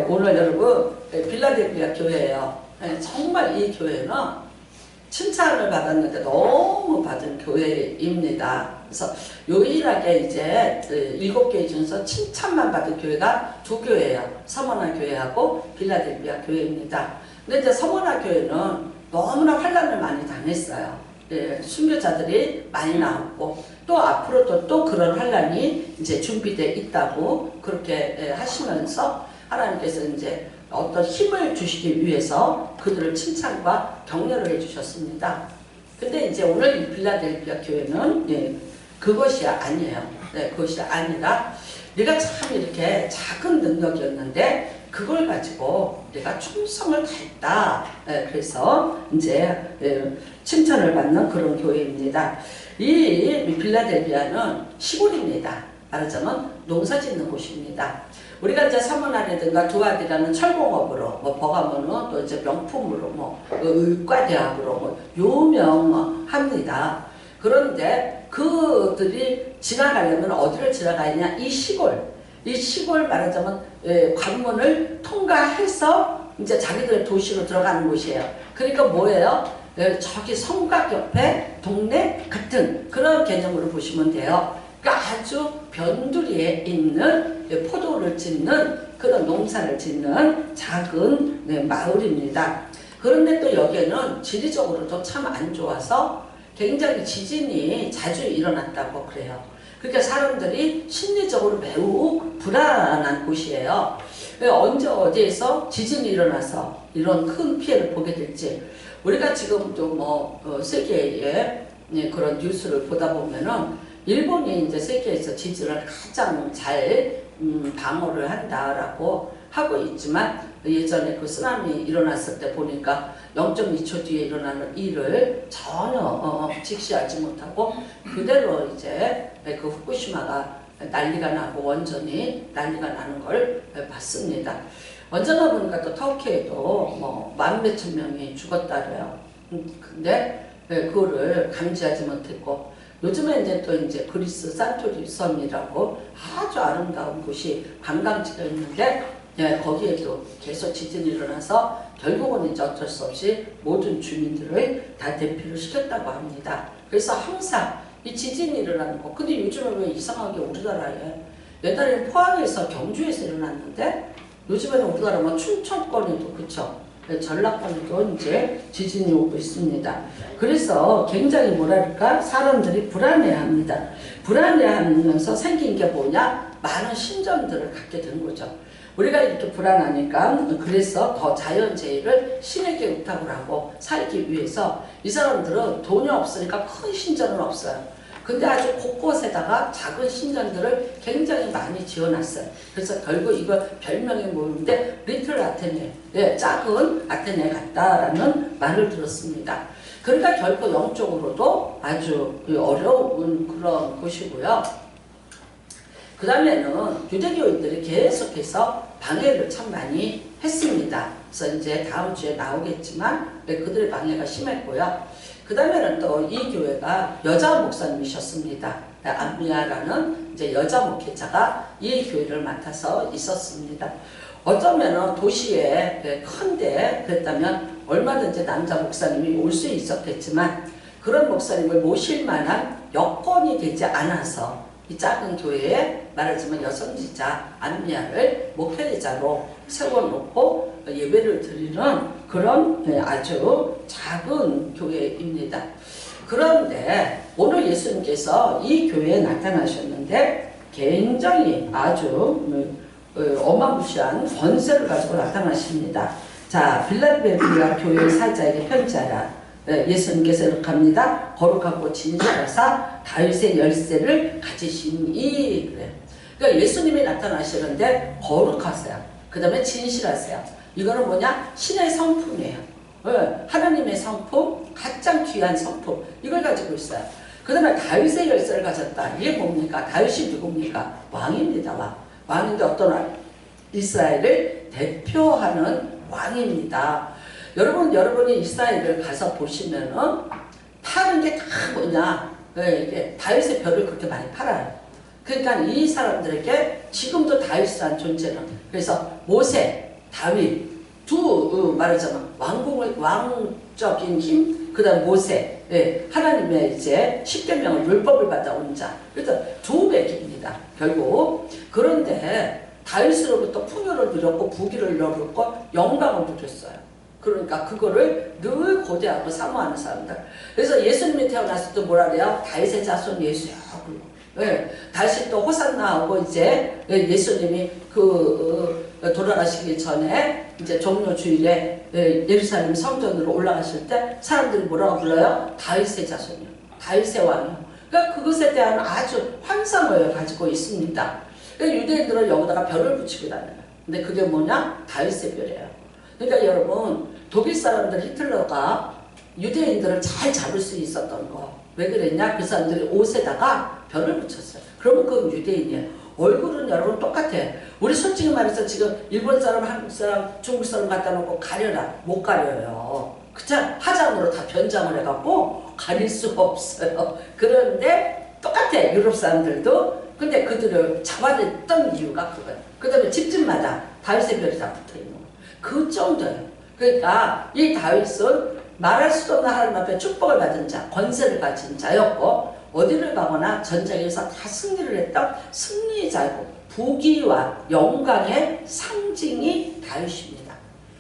오늘 여러분 빌라델피아 교회예요. 정말 이 교회는 칭찬을 받았는데 너무 받은 교회입니다. 그래서 유일하게 이제 7교회 중에서 칭찬만 받은 교회가 2교회예요. 서머나 교회하고 빌라델피아 교회입니다. 근데 이제 서머나 교회는 너무나 환란을 많이 당했어요. 순교자들이 많이 나왔고 또 앞으로도 또 그런 환란이 이제 준비되어 있다고 그렇게 하시면서 하나님께서 이제 어떤 힘을 주시기 위해서 그들을 칭찬과 격려를 해주셨습니다. 근데 이제 오늘 이 빌라델피아 교회는 그것이 아니에요. 그것이 아니라 내가 참 이렇게 작은 능력이었는데 그걸 가지고 내가 충성을 다했다. 그래서 이제 칭찬을 받는 그런 교회입니다. 이 빌라델피아는 시골입니다. 말하자면 농사 짓는 곳입니다. 우리가 이제 사모나라든가 두아디라는 철공업으로, 버가모는 또 이제 명품으로, 의과대학으로 유명합니다. 그런데 그들이 지나가려면 어디를 지나가느냐? 이 시골 말하자면 관문을 통과해서 이제 자기들의 도시로 들어가는 곳이에요. 그러니까 뭐예요? 저기 성곽 옆에 동네 같은 그런 개념으로 보시면 돼요. 그러니까 아주 변두리에 있는 포도를 짓는 그런 농사를 짓는 작은 마을입니다. 그런데 또 여기에는 지리적으로도 참 안 좋아서 굉장히 지진이 자주 일어났다고 그래요. 그러니까 사람들이 심리적으로 매우 불안한 곳이에요. 언제 어디에서 지진이 일어나서 이런 큰 피해를 보게 될지 우리가 지금도 세계의 그런 뉴스를 보다 보면은 일본이 이제 세계에서 지진을 가장 잘 방어를 한다라고 하고 있지만 예전에 그 쓰나미 일어났을 때 보니까 0.2초 뒤에 일어나는 일을 전혀 직시하지 못하고 그대로 이제 그 후쿠시마가 난리가 나고 원전이 난리가 나는 걸 봤습니다. 언제나 보니까 또 터키에도 만 몇천 명이 죽었다래요. 근데 그거를 감지하지 못했고 요즘에 이제 그리스 산토리 섬이라고 아주 아름다운 곳이 관광지가 있는데 거기에도 계속 지진이 일어나서 결국은 이제 어쩔 수 없이 모든 주민들을 다 대피를 시켰다고 합니다. 그래서 항상 이 지진이 일어나는 거. 근데 요즘에 왜 이상하게 우리나라에 옛날에는 포항에서 경주에서 일어났는데 요즘에는 우리나라 춘천권에도 그쵸? 전라권에도 이제 지진이 오고 있습니다. 그래서 굉장히 뭐랄까 사람들이 불안해합니다. 불안해하면서 생긴 게 뭐냐? 많은 신전들을 갖게 된 거죠. 우리가 이렇게 불안하니까 그래서 더 자연재해를 신에게 의탁을 하고 살기 위해서 이 사람들은 돈이 없으니까 큰 신전은 없어요. 근데 아주 곳곳에다가 작은 신전들을 굉장히 많이 지어놨어요. 그래서 결국 이거 별명이 뭐인데 리틀 아테네, 작은 아테네 같다라는 말을 들었습니다. 그러니까 결코 영적으로도 아주 어려운 그런 곳이고요. 그 다음에는 유대교인들이 계속해서 방해를 참 많이 했습니다. 그래서 이제 다음 주에 나오겠지만 그들의 방해가 심했고요. 그 다음에는 또 이 교회가 여자 목사님이셨습니다. 안미아라는 이제 여자 목회자가 이 교회를 맡아서 있었습니다. 어쩌면은 도시에 큰데 그랬다면 얼마든지 남자 목사님이 올 수 있었겠지만 그런 목사님을 모실 만한 여건이 되지 않아서 이 작은 교회에 말하자면 여성지자 안미아를 목회자로 세워놓고 예배를 드리는 그런 아주 작은 교회입니다. 그런데 오늘 예수님께서 이 교회에 나타나셨는데 굉장히 아주 어마무시한 권세를 가지고 나타나십니다. 자, 빌라델피아 교회 사자에게 편지하라. 예수님께서 이렇게 합니다. 거룩하고 진실하사 다윗의 열쇠를 가지시니 그래. 그러니까 예수님이 나타나시는데 거룩하세요. 그 다음에 진실하세요. 이거는 뭐냐? 신의 성품이에요. 하나님의 성품, 가장 귀한 성품 이걸 가지고 있어요. 그 다음에 다윗의 열쇠를 가졌다. 이게 뭡니까? 다윗이 누굽니까? 왕입니다. 왕인데 어떤 왕? 이스라엘을 대표하는 왕입니다. 여러분이 이스라엘을 가서 보시면은 파는 게 다 뭐냐? 이게 다윗의 별을 그렇게 많이 팔아요. 그러니까 이 사람들에게 지금도 다윗이라는 존재는, 그래서 모세, 다윗 말하자면 왕적인 힘, 그 다음 모세, 하나님의 이제 십계명을 율법을 받아온 자, 그래서 두 백입니다 결국. 그런데 다윗으로부터 풍요를 누렸고 부귀를 누렸고 영광을 누렸어요. 그러니까 그거를 늘 고대하고 사모하는 사람들. 그래서 예수님이 태어났을 때 뭐라 그래요? 다윗의 자손 예수야. 다시 또 호산나하고 이제 예수님이 돌아가시기 전에 이제 종료 주일에 예루살렘 성전으로 올라가실 때 사람들이 뭐라고 불러요? 다윗의 자손이요. 다윗의 왕이요. 그러니까 그것에 대한 아주 환상을 가지고 있습니다. 유대인들은 여기다가 별을 붙이고 다녀요. 근데 그게 뭐냐? 다윗의 별이에요. 그러니까 여러분, 독일 사람들 히틀러가 유대인들을 잘 잡을 수 있었던 거. 왜 그랬냐? 그 사람들이 옷에다가 별을 붙였어요. 그러면 그건 유대인이에요. 얼굴은 여러분 똑같아. 우리 솔직히 말해서 지금 일본 사람, 한국 사람, 중국 사람 갖다 놓고 가려라. 못 가려요. 그냥 화장으로 다 변장을 해갖고 가릴 수가 없어요. 그런데 똑같아. 유럽 사람들도. 근데 그들을 잡아냈던 이유가 그거예요. 그 다음에 집집마다 다윗의 별이 다 붙어있는 거예요. 그 정도예요. 그러니까 이 다윗은 말할 수도 없는 하나님 앞에 축복을 받은 자, 권세를 가진 자였고 어디를 가거나 전쟁에서 다 승리를 했던 승리자고 부귀와 영광의 상징이 다윗입니다.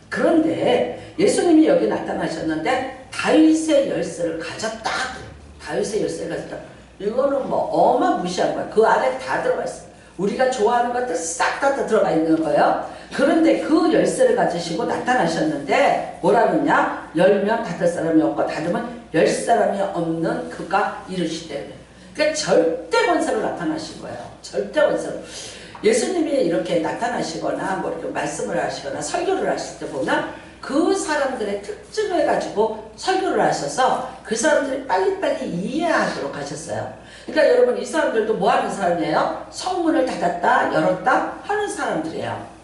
그런데 예수님이 여기 나타나셨는데 다윗의 열쇠를 가졌다. 다윗의 열쇠를 가졌다. 이거는 뭐 어마무시한 거야. 그 안에 다 들어가 있어. 우리가 좋아하는 것들 싹 다 들어가 있는 거예요. 그런데 그 열쇠를 가지시고 나타나셨는데 뭐라느냐? 열면 닫을 사람이 없고 닫으면 열 사람이 없는 그가 이르시되. 그러니까 절대 권세로 나타나신 거예요. 절대 권세로. 예수님이 이렇게 나타나시거나 뭐 이렇게 말씀을 하시거나 설교를 하실 때 보면 그 사람들의 특징을 가지고 설교를 하셔서 그 사람들이 빨리빨리 이해하도록 하셨어요. 그러니까 여러분, 이 사람들도 뭐 하는 사람이에요? 성문을 닫았다 열었다 하는 사람들이에요.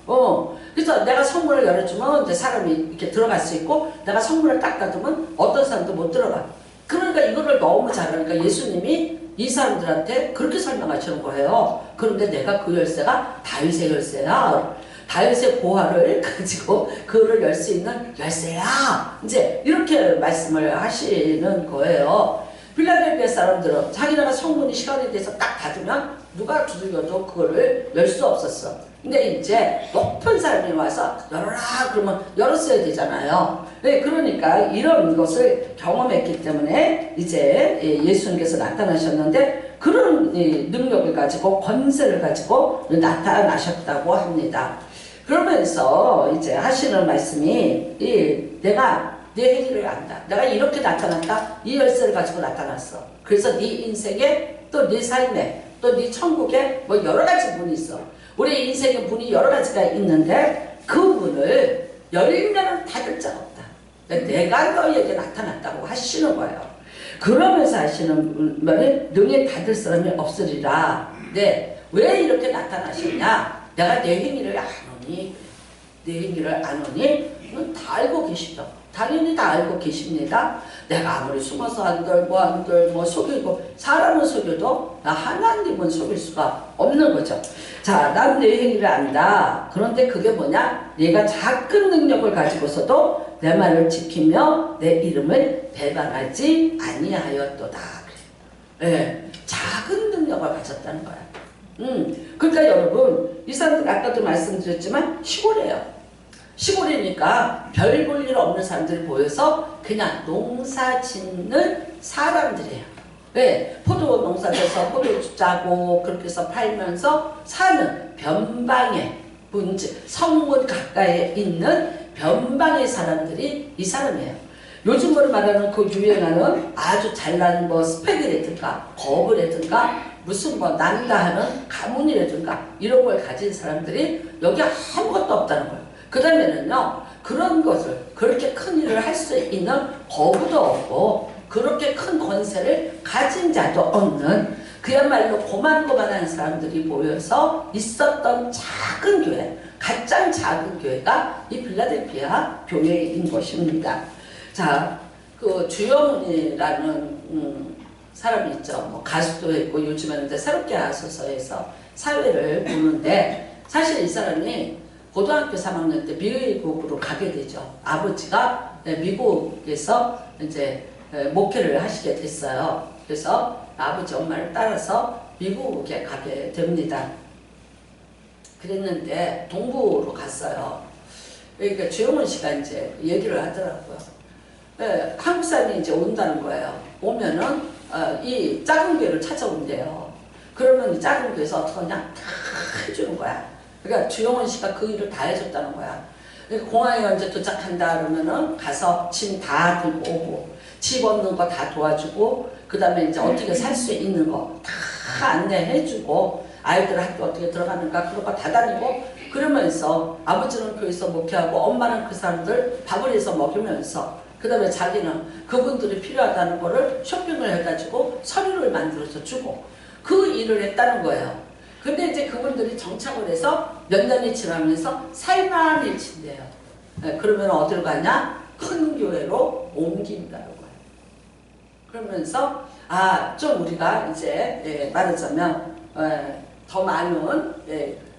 그래서 내가 성문을 열어주면 이제 사람이 이렇게 들어갈 수 있고, 내가 성문을 딱 닫으면 어떤 사람도 못 들어가. 그러니까 이거를 너무 잘하니까 예수님이 이 사람들한테 그렇게 설명하시는 거예요. 그런데 내가 그 열쇠가 다윗의 열쇠야. 다윗의 보화를 가지고 그거를 열 수 있는 열쇠야. 이제 이렇게 말씀을 하시는 거예요. 필라델피아 사람들은 자기네가 성문이 시간이 돼서 딱 닫으면 누가 두들겨도 그거를 열 수 없었어. 근데 이제 높은 사람이 와서 열어라 그러면 열었어야 되잖아요. 네, 그러니까 이런 것을 경험했기 때문에 이제 예수님께서 나타나셨는데 그런 능력을 가지고 권세를 가지고 나타나셨다고 합니다. 그러면서 이제 하시는 말씀이 내가 내 행위를 안다. 내가 이렇게 나타났다. 이 열쇠를 가지고 나타났어. 그래서 네 인생에 또 네 삶에 또 네 천국에 뭐 여러 가지 문이 있어. 우리 인생의 문이 여러 가지가 있는데 그 문을 열면 닫을 자가 없다. 내가 너에게 나타났다고 하시는 거예요. 그러면서 하시는 말은 능히 닫을 사람이 없으리라. 네, 왜 이렇게 나타나셨냐? 내가 내 행위를 아노니, 내 행위를 아노니 다 알고 계시죠. 당연히 다 알고 계십니다. 내가 아무리 숨어서 한들 뭐 속이고, 사람은 속여도 하나님은 속일 수가 없는 거죠. 자, 난 내 행위를 안다. 그런데 그게 뭐냐? 내가 작은 능력을 가지고서도 내 말을 지키며 내 이름을 배반하지 아니하였도다. 네, 작은 능력을 가졌다는 거야. 그러니까 여러분, 이 사람들 아까도 말씀드렸지만 시골이에요. 시골이니까 별 볼 일 없는 사람들이 보여서 그냥 농사 짓는 사람들이에요. 네, 포도 농사져서 포도 짜고 그렇게 해서 팔면서 사는 변방의 성문 가까이에 있는 변방의 사람들이 이 사람이에요. 요즘으로 말하는 그 유행하는 아주 잘난 뭐 스펙이라든가 거부라든가 무슨 뭐 난다 하는 가문이라든가 이런 걸 가진 사람들이 여기 아무것도 없다는 거예요. 그 다음에는요, 그런 것을 그렇게 큰 일을 할 수 있는 거부도 없고 그렇게 큰 권세를 가진 자도 없는 그야말로 고만고만한 사람들이 모여서 있었던 작은 교회, 가장 작은 교회가 이 필라델피아 교회인 것입니다. 자, 그 주영이라는 사람이 있죠. 뭐 가수도 했고 요즘에는 이제 새롭게 하소서에서 사회를 보는데 사실 이 사람이 고등학교 3학년 때 미국으로 가게 되죠. 아버지가 미국에서 이제 목회를 하시게 됐어요. 그래서 아버지 엄마를 따라서 미국에 가게 됩니다. 그랬는데 동부로 갔어요. 그러니까 주영훈 씨가 이제 얘기를 하더라고요. 한국 사람이 이제 온다는 거예요. 오면은 이 작은 교회를 찾아온대요. 그러면 이 작은 교회에서 어떻게 하냐? 다 해주는 거야. 그러니까 주영훈 씨가 그 일을 다 해줬다는 거야. 그러니까 공항에 언제 도착한다 그러면은 가서 짐 다 들고 오고 집 얻는 거 다 도와주고 그 다음에 이제 어떻게 살 수 있는 거 다 안내해주고 아이들 학교 어떻게 들어가는가 그런 거 다 다니고 그러면서 아버지는 교회에서 목회하고 엄마는 그 사람들 밥을 해서 먹이면서 그 다음에 자기는 그분들이 필요하다는 거를 쇼핑을 해가지고 서류를 만들어서 주고 그 일을 했다는 거예요. 근데 이제 그분들이 정착을 해서 몇 년이 지나면서 살만해진대요. 그러면 어디로 가냐? 큰 교회로 옮긴다는 거예요. 그러면서 좀 우리가 이제 말하자면 더 많은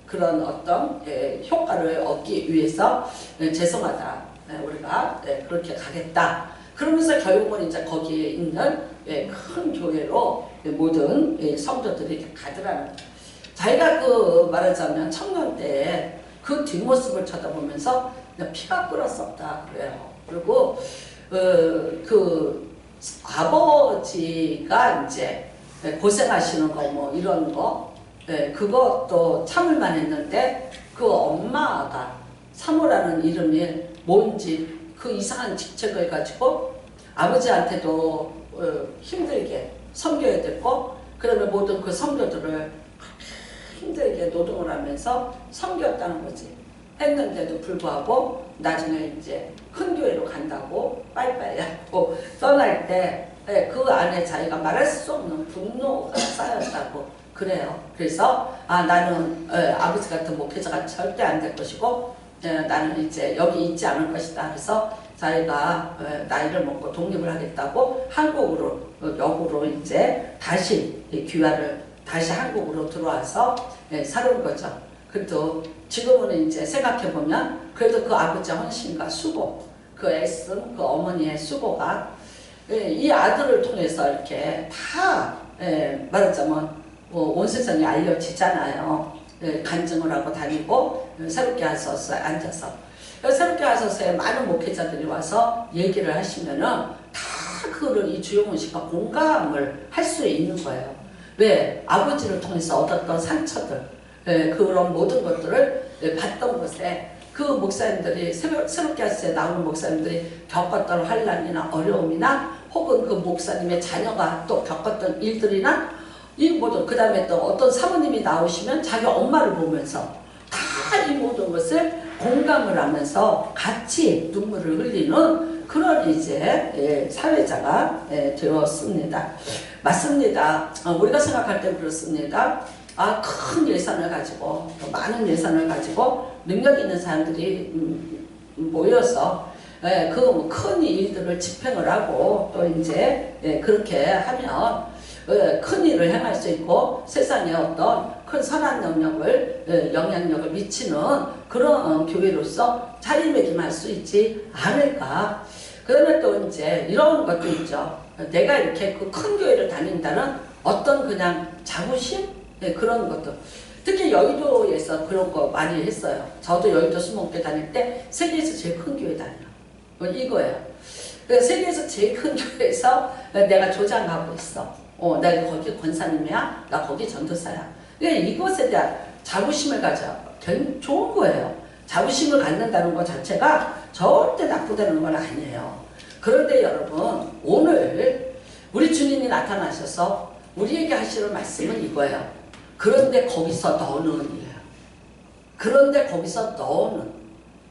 그런 어떤 효과를 얻기 위해서 죄송하다. 우리가 그렇게 가겠다. 그러면서 결국은 이제 거기에 있는 큰 교회로 모든 성도들이 가더라는 거예요. 자기가 그 말하자면 청년 때 그 뒷모습을 쳐다보면서 피가 끓었었다 그래요. 그리고 그 아버지가 이제 고생하시는 거 뭐 이런 거 그것도 참을만 했는데 그 엄마가 사모라는 이름이 뭔지 그 이상한 직책을 가지고 아버지한테도 힘들게 섬겨야 됐고 그러면 모든 그 성도들을 힘들게 노동을 하면서 섬겼다는 거지. 했는데도 불구하고 나중에 이제 큰 교회로 간다고 빠이빠이 하고 떠날 때 그 안에 자기가 말할 수 없는 분노가 쌓였다고 그래요. 그래서 나는 아버지 같은 목회자가 절대 안 될 것이고 나는 이제 여기 있지 않을 것이다. 그래서 자기가 나이를 먹고 독립을 하겠다고 한국으로 역으로 이제 다시 귀화를 다시 한국으로 들어와서 살아온 거죠. 그래도 지금은 이제 생각해보면 그래도 그 아버지의 헌신과 수고, 그 애씀, 그 어머니의 수고가 이 아들을 통해서 이렇게 다 말하자면 온 세상에 알려지잖아요. 간증을 하고 다니고 새롭게 하소서에 앉아서 새롭게 하소서에 많은 목회자들이 와서 얘기를 하시면은 다 그거를 이 주영훈 씨가 공감을 할 수 있는 거예요. 왜? 아버지를 통해서 얻었던 상처들, 그런 모든 것들을 봤던 것에 그 목사님들이 새롭게 하소서에 나오는 목사님들이 겪었던 환난이나 어려움이나 혹은 그 목사님의 자녀가 또 겪었던 일들이나 이 모든 그 다음에 또 어떤 사모님이 나오시면 자기 엄마를 보면서 다 이 모든 것을 공감을 하면서 같이 눈물을 흘리는 그런 이제 사회자가 되었습니다. 맞습니다. 우리가 생각할 때 그렇습니다. 큰 예산을 가지고 또 많은 예산을 가지고 능력 있는 사람들이 모여서 그 큰 일들을 집행을 하고 또 이제 그렇게 하면 큰 일을 행할 수 있고 세상에 어떤 큰 선한 영향력을 미치는 그런 교회로서 자리매김할 수 있지 않을까. 그러면 또 이제 이런 것도 있죠. 내가 이렇게 그 큰 교회를 다닌다는 어떤 그냥 자부심? 그런 것도. 특히 여의도에서 그런 거 많이 했어요. 저도 여의도 수목교 다닐 때 세계에서 제일 큰 교회 다녀요. 이거예요. 세계에서 제일 큰 교회에서 내가 조장하고 있어. 나 거기 권사님이야. 나 거기 전도사야. 이것에 대한 자부심을 가져. 좋은 거예요. 자부심을 갖는다는 것 자체가 절대 나쁘다는 건 아니에요. 그런데 여러분 오늘 우리 주님이 나타나셔서 우리에게 하시는 말씀은 이거예요. 그런데 거기서 너는이에요. 그런데 거기서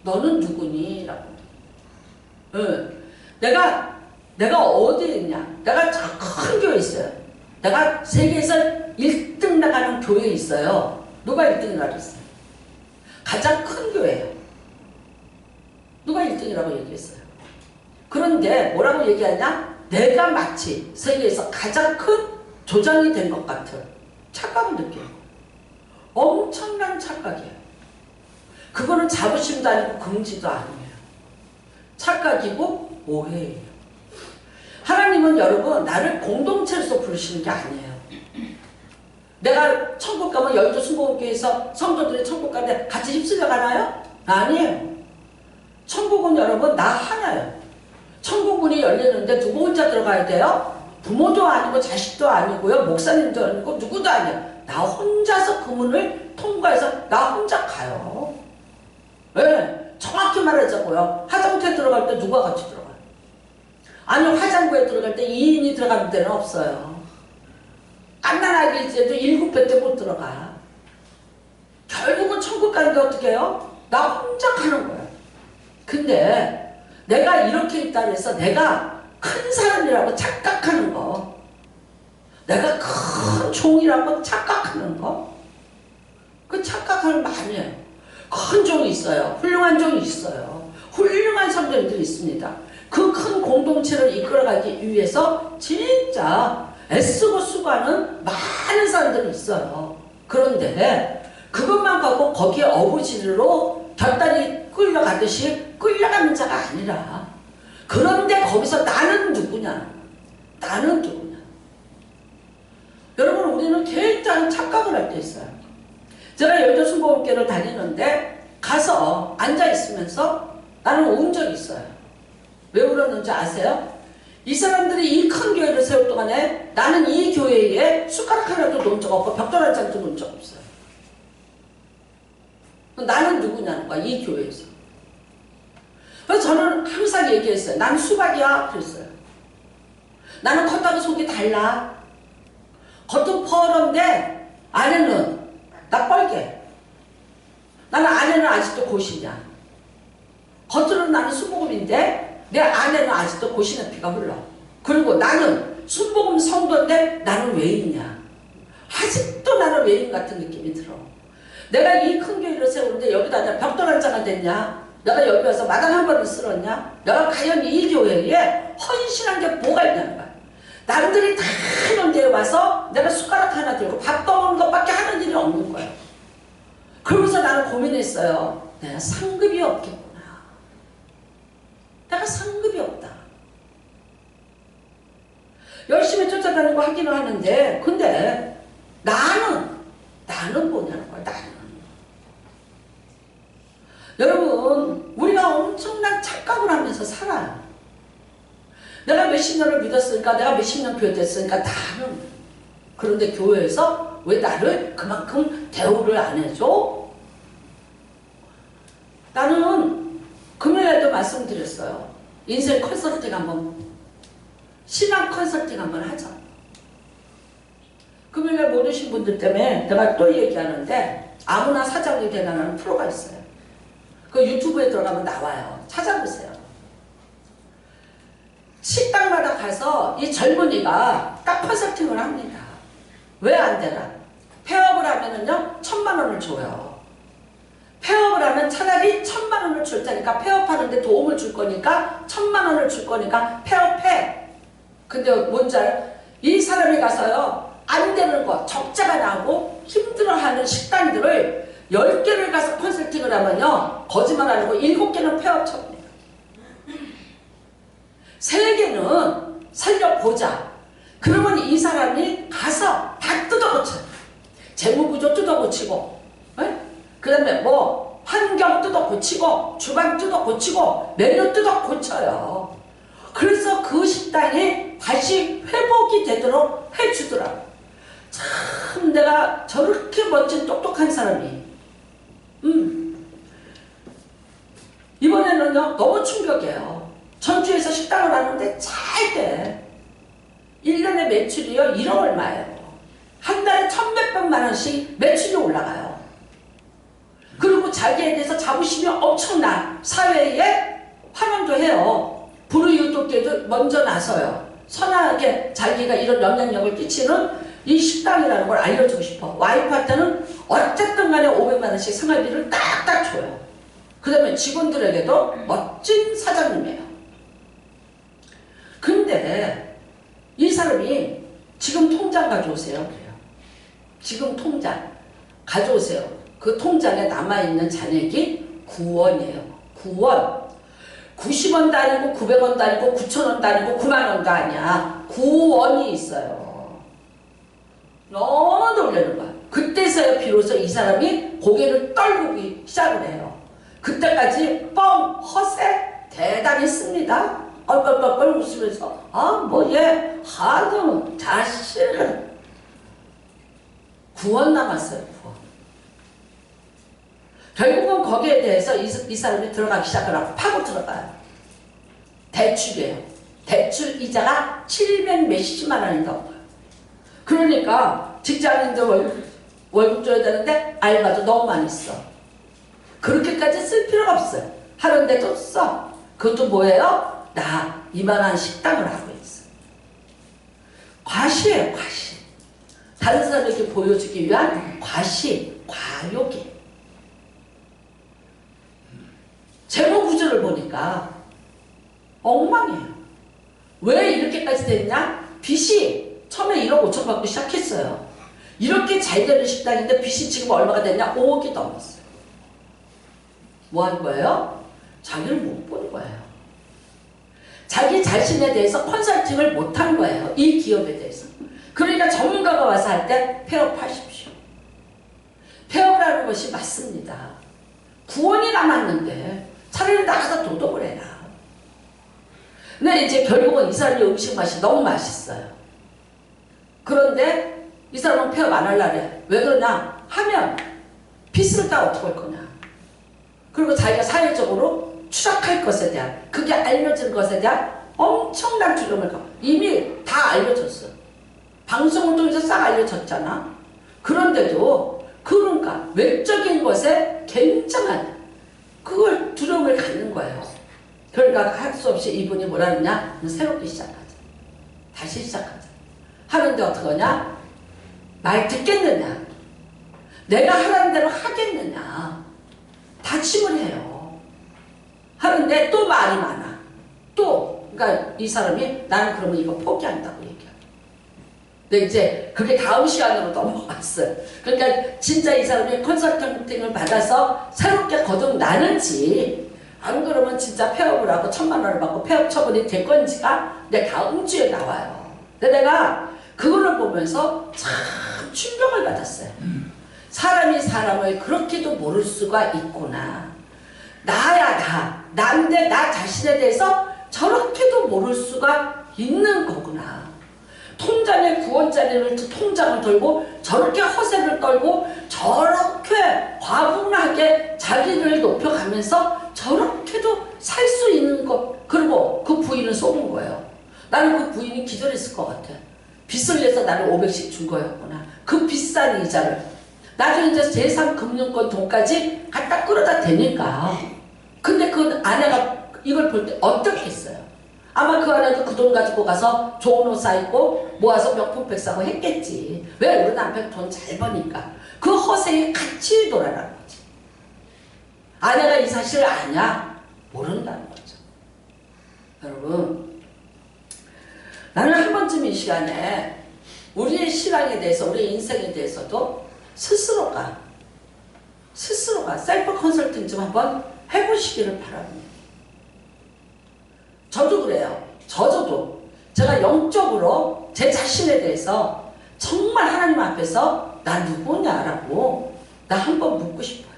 너는 누구니? 라고. 내가 어디에 있냐? 내가 큰 교회에 있어요. 내가 세계에서 1등 나가는 교회에 있어요. 누가 1등이라고 했어요? 가장 큰 교회예요. 누가 1등이라고 얘기했어요? 그런데 뭐라고 얘기하냐? 내가 마치 세계에서 가장 큰 조장이 된 것 같은 착각을 느껴요. 엄청난 착각이에요. 그거는 자부심도 아니고 긍지도 아니에요. 착각이고 오해예요. 하나님은 여러분 나를 공동체로서 부르시는 게 아니에요. 내가 천국 가면 여의도 순복음교회에서 성도들이 천국 가는데 같이 휩쓸려 가나요? 아니에요. 천국은 여러분 나 하나예요. 천국 문이 열리는데 누구 혼자 들어가야 돼요? 부모도 아니고 자식도 아니고요. 목사님도 아니고 누구도 아니에요. 나 혼자서 그 문을 통과해서 나 혼자 가요. 네, 정확히 말하자고요. 화장터에 들어갈 때 누가 같이 들어가요? 아니 화장부에 들어갈 때 2인이 들어가는 데는 없어요. 갓난아기 때도 7배 때 못 들어가. 결국은 천국 가는데 어떻게 해요? 나 혼자 가는 거예요. 근데 내가 이렇게 있다 그래서 내가 큰 사람이라고 착각하는 거, 내가 큰 종이라고 착각하는 거, 그 착각을 많이 해요. 큰 종이 있어요. 훌륭한 종이 있어요. 훌륭한 성도님들이 있습니다. 그 큰 공동체를 이끌어가기 위해서 진짜 애쓰고 수고하는 많은 사람들이 있어요. 그런데 그것만 갖고 거기에 어부지리로 곁다리 끌려가듯이 끌려가는 자가 아니라, 그런데 거기서 나는 누구냐? 나는 누구냐? 여러분 우리는 굉장히 착각을 할 때 있어요. 제가 여의도 순복음교회를 다니는데 가서 앉아있으면서 나는 운 적이 있어요. 왜 울었는지 아세요? 이 사람들이 이 큰 교회를 세울 동안에 나는 이 교회에 숟가락 하나도 놓은 적 없고 벽돌 한 장도 놓은 적 없어요. 나는 누구냐는 거야, 이 교회에서. 그래서 저는 항상 얘기했어요. 나는 수박이야. 그랬어요. 나는 겉하고 속이 달라. 겉은 퍼런데 안에는 나 뻘게. 나는 안에는 아직도 고시냐. 겉으로는 나는 순복음인데 내 안에는 아직도 고시는 피가 흘러. 그리고 나는 순복음 성도인데 나는 외인이야. 아직도 나는 외인 같은 느낌이 들어. 내가 이 큰 교회를 세우는데 여기다 내가 벽돌 한 장을 댔냐? 내가 여기 와서 마당 한 번을 쓸었냐? 내가 과연 이 교회에 헌신한 게 뭐가 있냐는 거야. 남들이 다 하는 데에 와서 내가 숟가락 하나 들고 밥 떠먹는 것밖에 하는 일이 없는 거예요. 그러면서 나는 고민했어요. 내가 상급이 없겠구나. 내가 상급이 없다. 열심히 쫓아다니고 하기는 하는데 근데 나는 뭐냐는 거야. 나는. 여러분 우리가 엄청난 착각을 하면서 살아요. 내가 몇십 년을 믿었으니까, 내가 몇십 년 교회 됐으니까 나는. 그런데 교회에서 왜 나를 그만큼 대우를 안 해줘? 나는 금요일에도 말씀드렸어요. 인생 컨설팅 한번, 신앙 컨설팅 한번 하자. 금요일에 못 오신 분들 때문에 내가 또 얘기하는데 아무나 사장이 되라는 프로가 있어요. 그 유튜브에 들어가면 나와요. 찾아보세요. 식당마다 가서 이 젊은이가 딱 컨설팅을 합니다. 왜 안 되나? 폐업을 하면은요 1000만 원을 줘요. 폐업을 하면 차라리 1000만 원을 줄 테니까, 폐업하는데 도움을 줄 거니까 1000만 원을 줄 거니까 폐업해. 근데 뭔지 알아요? 이 사람이 가서요 안 되는 거, 적자가 나고 힘들어하는 식당들을 10개를 가서 컨설팅을 하면요 거짓말 안 하고 7개는 폐업처입니다. 3개는 살려보자. 그러면 이 사람이 가서 다 뜯어고쳐요. 재무구조 뜯어고치고, 그 다음에 뭐 환경 뜯어고치고, 주방 뜯어고치고, 메뉴 뜯어고쳐요. 그래서 그 식당이 다시 회복이 되도록 해주더라고요. 참 내가 저렇게 멋진 똑똑한 사람이 이번에는요 너무 충격이에요. 전주에서 식당을 하는데 잘 돼. 1년에 매출이요 1억 얼마예요. 한 달에 1000몇백만 원씩 매출이 올라가요. 그리고 자기에 대해서 자부심이 엄청나. 사회에 환원도 해요. 불우이웃돕게도 먼저 나서요. 선하게 자기가 이런 영향력을 끼치는 이 식당이라는 걸 알려주고 싶어. 와이프한테는 어쨌든 간에 500만 원씩 생활비를 딱딱 줘요. 그 다음에 직원들에게도 멋진 사장님이에요. 근데 그런데 이 사람이 지금 통장 가져오세요. 그래요. 지금 통장 가져오세요. 그 통장에 남아있는 잔액이 9원이에요. 9원. 90원도 아니고 900원도 아니고 9,000원도 아니고 9만원도 아니야. 9원이 있어요. 너무 놀라는 거야. 그때서야 비로소 이 사람이 고개를 떨구기 시작을 해요. 그때까지 뻥 허세 대단했습니다. 얼떨떨떨 웃으면서 뭐 얘 하도 자식을 9원 남았어요. 9원. 결국은 거기에 대해서 이 사람이 들어가기 시작을 하고 파고 들어가요. 대출이에요. 대출 이자가 700 몇십만 원인가. 그러니까 직장인들 월급 줘야 되는데 알바도 너무 많이 써. 그렇게까지 쓸 필요가 없어요. 하는데도 써. 그것도 뭐예요? 나 이만한 식당을 하고 있어. 과시예요. 과시. 다른 사람에게 보여주기 위한 과시, 과욕이. 재무 구조를 보니까 엉망이에요. 왜 이렇게까지 됐냐? 빚이 처음에 1억 5천 받고 시작했어요. 이렇게 잘 되는 식당인데 빚이 지금 얼마가 됐냐? 5억이 넘었어요. 뭐 한 거예요? 자기를 못 본 거예요. 자기 자신에 대해서 컨설팅을 못 한 거예요. 이 기업에 대해서. 그러니까 전문가가 와서 할 때 폐업하십시오. 폐업을 하는 것이 맞습니다. 9원이 남았는데 차라리 나가서 도덕을 해라. 근데 이제 결국은 이 사람의 음식 맛이 너무 맛있어요. 그런데 이 사람은 폐업 안 하려고 해. 왜 그러냐? 하면 빚을 다 어떻게 할 거냐. 그리고 자기가 사회적으로 추락할 것에 대한, 그게 알려진 것에 대한 엄청난 두려움을 갖고 이미 다 알려졌어. 방송을 통해서 싹 알려졌잖아. 그런데도 그러니까 외적인 것에 굉장한 그걸 두려움을 갖는 거예요. 그러니까 할 수 없이 이분이 뭐라 그러냐? 새롭게 시작하자. 다시 시작하자. 하는데 어떡하냐? 말 듣겠느냐? 내가 하라는 대로 하겠느냐? 다짐을 해요. 하는데 또 말이 많아. 또 그러니까 이 사람이 나는 그러면 이거 포기한다고 얘기해. 근데 이제 그게 다음 시간으로 넘어갔어요. 그러니까 진짜 이 사람이 컨설팅을 받아서 새롭게 거듭나는지 안 그러면 진짜 폐업을 하고 1,000만 원을 받고 폐업 처분이 될 건지가 내 다음 주에 나와요. 근데 내가 그거를 보면서 참 충격을 받았어요. 사람이 사람을 그렇게도 모를 수가 있구나. 나야 나인데 나 자신에 대해서 저렇게도 모를 수가 있는 거구나. 통장에 9원짜리를 통장을 들고 저렇게 허세를 떨고 저렇게 과분하게 자기를 높여가면서 저렇게도 살 수 있는 것. 그리고 그 부인을 속은 거예요. 나는 그 부인이 기절했을 것 같아. 빚을 내서 나를 500씩 준 거였구나. 그 비싼 이자를. 나중에 이제 제3금융권 돈까지 갖다 끌어다 대니까. 근데 그 아내가 이걸 볼 때 어떻겠어요? 아마 그 아내도 그 돈 가지고 가서 좋은 옷 사입고 모아서 명품백 사고 했겠지. 왜? 우리 남편 돈 잘 버니까. 그 허세에 같이 돌아가는 거지. 아내가 이 사실을 아냐? 모른다는 거죠. 여러분, 나는 한 번쯤 이 시간에 우리의 신앙에 대해서, 우리의 인생에 대해서도 스스로가 셀프 컨설팅 좀 한번 해보시기를 바랍니다. 저도 그래요. 저도 제가 영적으로 제 자신에 대해서 정말 하나님 앞에서 나 누구냐라고 나 한번 묻고 싶어요.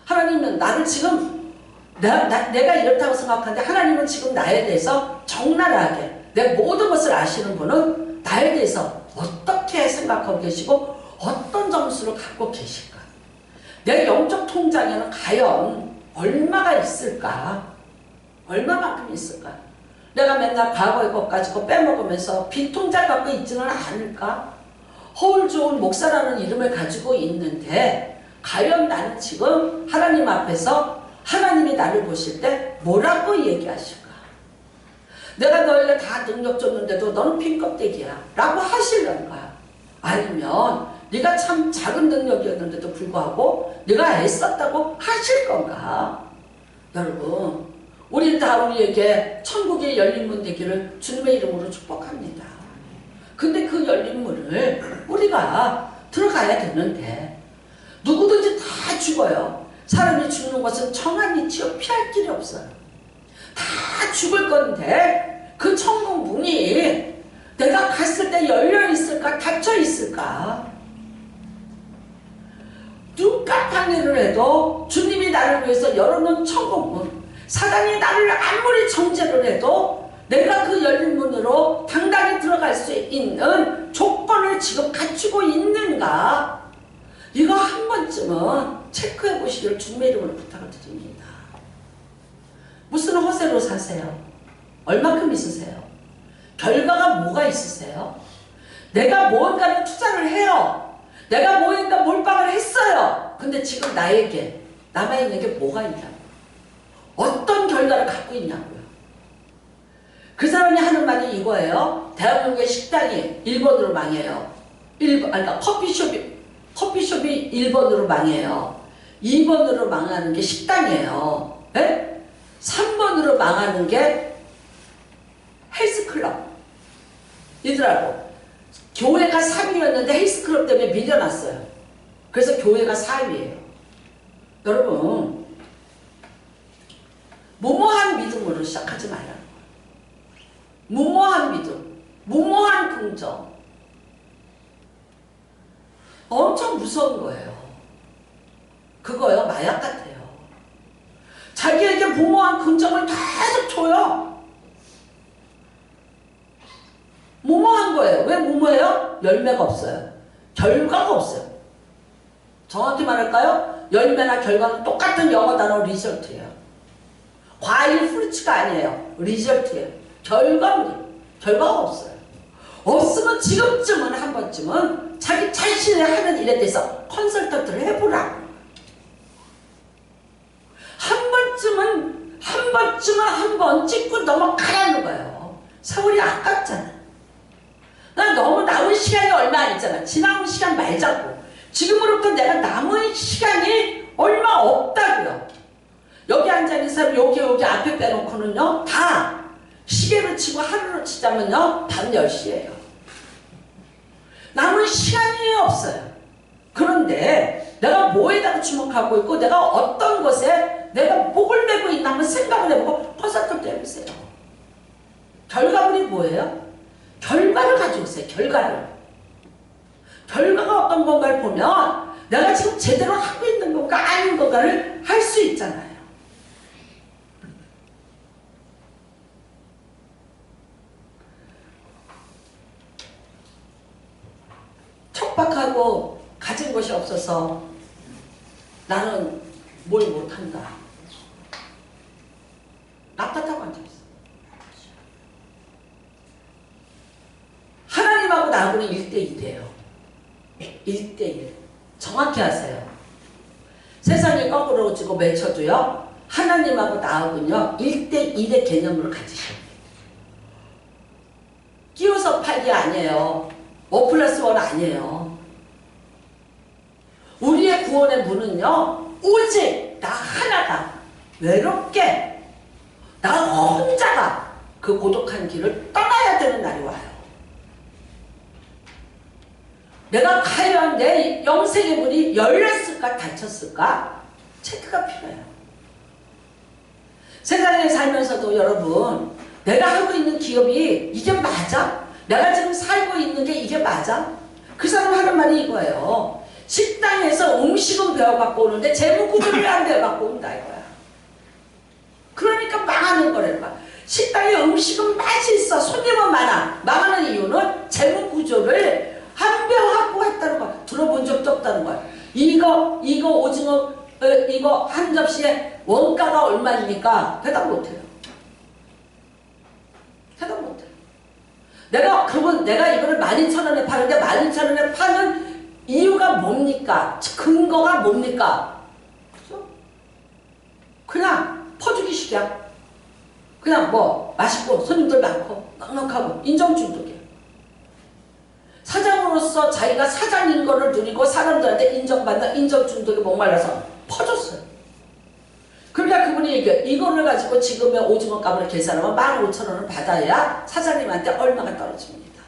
하나님은 나를 지금 내가 이렇다고 생각하는데 하나님은 지금 나에 대해서 적나라하게 내 모든 것을 아시는 분은 나에 대해서 어떻게 생각하고 계시고 어떤 점수를 갖고 계실까? 내 영적 통장에는 과연 얼마가 있을까? 얼마만큼 있을까? 내가 맨날 과거의 것 가지고 빼먹으면서 빈 통장 갖고 있지는 않을까? 허울 좋은 목사라는 이름을 가지고 있는데 과연 나는 지금 하나님 앞에서 하나님이 나를 보실 때 뭐라고 얘기하실까? 내가 너에게 다 능력 줬는데도 너는 빈 껍데기야 라고 하실런가? 아니면 네가 참 작은 능력이었는데도 불구하고 네가 애썼다고 하실 건가? 여러분, 우리 다 우리에게 천국의 열린 문 되기를 주님의 이름으로 축복합니다. 근데 그 열린 문을 우리가 들어가야 되는데 누구든지 다 죽어요. 사람이 죽는 것은 정한 이치요 피할 길이 없어요. 다 죽을 건데 그 천국 문이 내가 갔을 때 열려 있을까 닫혀 있을까? 눈깜팡이를 해도 주님이 나를 위해서 열어놓은 천국 문, 사단이 나를 아무리 정죄를 해도 내가 그 열린 문으로 당당히 들어갈 수 있는 조건을 지금 갖추고 있는가? 이거 한 번쯤은 체크해 보시기를 주님의 이름으로 부탁을 드립니다. 무슨 허세로 사세요? 얼마큼 있으세요? 결과가 뭐가 있으세요? 내가 무언가를 투자를 해요. 내가 무언가 몰빵을 했어요. 근데 지금 나에게 남아있는 게 뭐가 있냐고. 어떤 결과를 갖고 있냐고요. 그 사람이 하는 말이 이거예요. 대한민국의 식당이 1번으로 망해요. 그러니까 커피숍이 1번으로 망해요. 2번으로 망하는 게 식당이에요. 네? 3번으로 망하는 게 헬스클럽 이더라고. 교회가 3위였는데 헬스클럽 때문에 밀려났어요. 그래서 교회가 4위예요. 여러분, 무모한 믿음으로 시작하지 말라는 거예요. 무모한 믿음, 무모한 긍정. 엄청 무서운 거예요. 그거요, 마약 같아요. 자기에게 무모한 긍정을 계속 줘요. 무모한 거예요. 왜 무모해요? 열매가 없어요. 결과가 없어요. 정확히 말할까요? 열매나 결과는 똑같은 영어 단어 리절트예요. 과일 프루츠가 아니에요. 리절트예요. 결과가 없어요. 없으면 지금쯤은 한 번쯤은 자기 자신이 하는 일에 대해서 컨설턴트를 해보라. 한 번 찍고 넘어가라는 거예요. 세월이 아깝잖아. 난 너무 남은 시간이 얼마 안 있잖아. 지나온 시간 말자고. 지금으로부터 내가 남은 시간이 얼마 없다고요. 여기 앉아있는 사람 여기 앞에 빼놓고는요. 다 시계로 치고 하루로 치자면요. 밤 10시예요. 남은 시간이 없어요. 그런데 내가 뭐에다가 주목하고 있고 내가 어떤 것에 내가 목을 메고 있나 한번 생각을 해보고 컨설턴트 해보세요. 결과물이 뭐예요? 결과를 가져오세요. 결과가 어떤 건가를 보면 내가 지금 제대로 하고 있는 건가 아닌 건가를 할 수 있잖아요. 척박하고 가진 것이 없어서 나는 뭘 못한다. 납득하고 앉아있어. 하나님하고 나하고는 1대1이에요. 1대1. 정확히 하세요. 세상이 거꾸로 지고 맺혀도요. 하나님하고 나하고는요. 1대1의 개념으로 가지셔야 돼요. 끼워서 팔기 아니에요. 5+1 아니에요. 우리의 구원의 문은요. 오직 나 하나가 외롭게 나 혼자가 그 고독한 길을 떠나야 되는 날이 와요. 내가 과연 내 영생의 문이 열렸을까 닫혔을까 체크가 필요해요. 세상에 살면서도 여러분 내가 하고 있는 기업이 이게 맞아? 내가 지금 살고 있는 게 이게 맞아? 그 사람 하는 말이 이거예요. 식당에서 음식은 배워갖고 오는데 재무구조를 안 배워갖고 온다 이거야. 그러니까 망하는 거라니까. 식당에 음식은 맛있어. 손님은 많아. 망하는 이유는 재무구조를 안 배워갖고 했다는 거야. 들어본 적도 없다는 거야. 이거 오징어 이거 한 접시에 원가가 얼마입니까? 대답 못해요. 대답 못해요. 내가 이거를 12,000원에 파는데 12,000원에 파는 이유가 뭡니까? 근거가 뭡니까? 그죠? 그냥 퍼주기식이야. 그냥 뭐 맛있고 손님들 많고 넉넉하고 인정중독이야. 사장으로서 자기가 사장인 거를 누리고 사람들한테 인정받는 인정중독에 목말라서 퍼줬어요. 그러니까 그분이 이거를 가지고 지금의 오징어 값을 계산하면 15,000원을 받아야 사장님한테 얼마가 떨어집니다.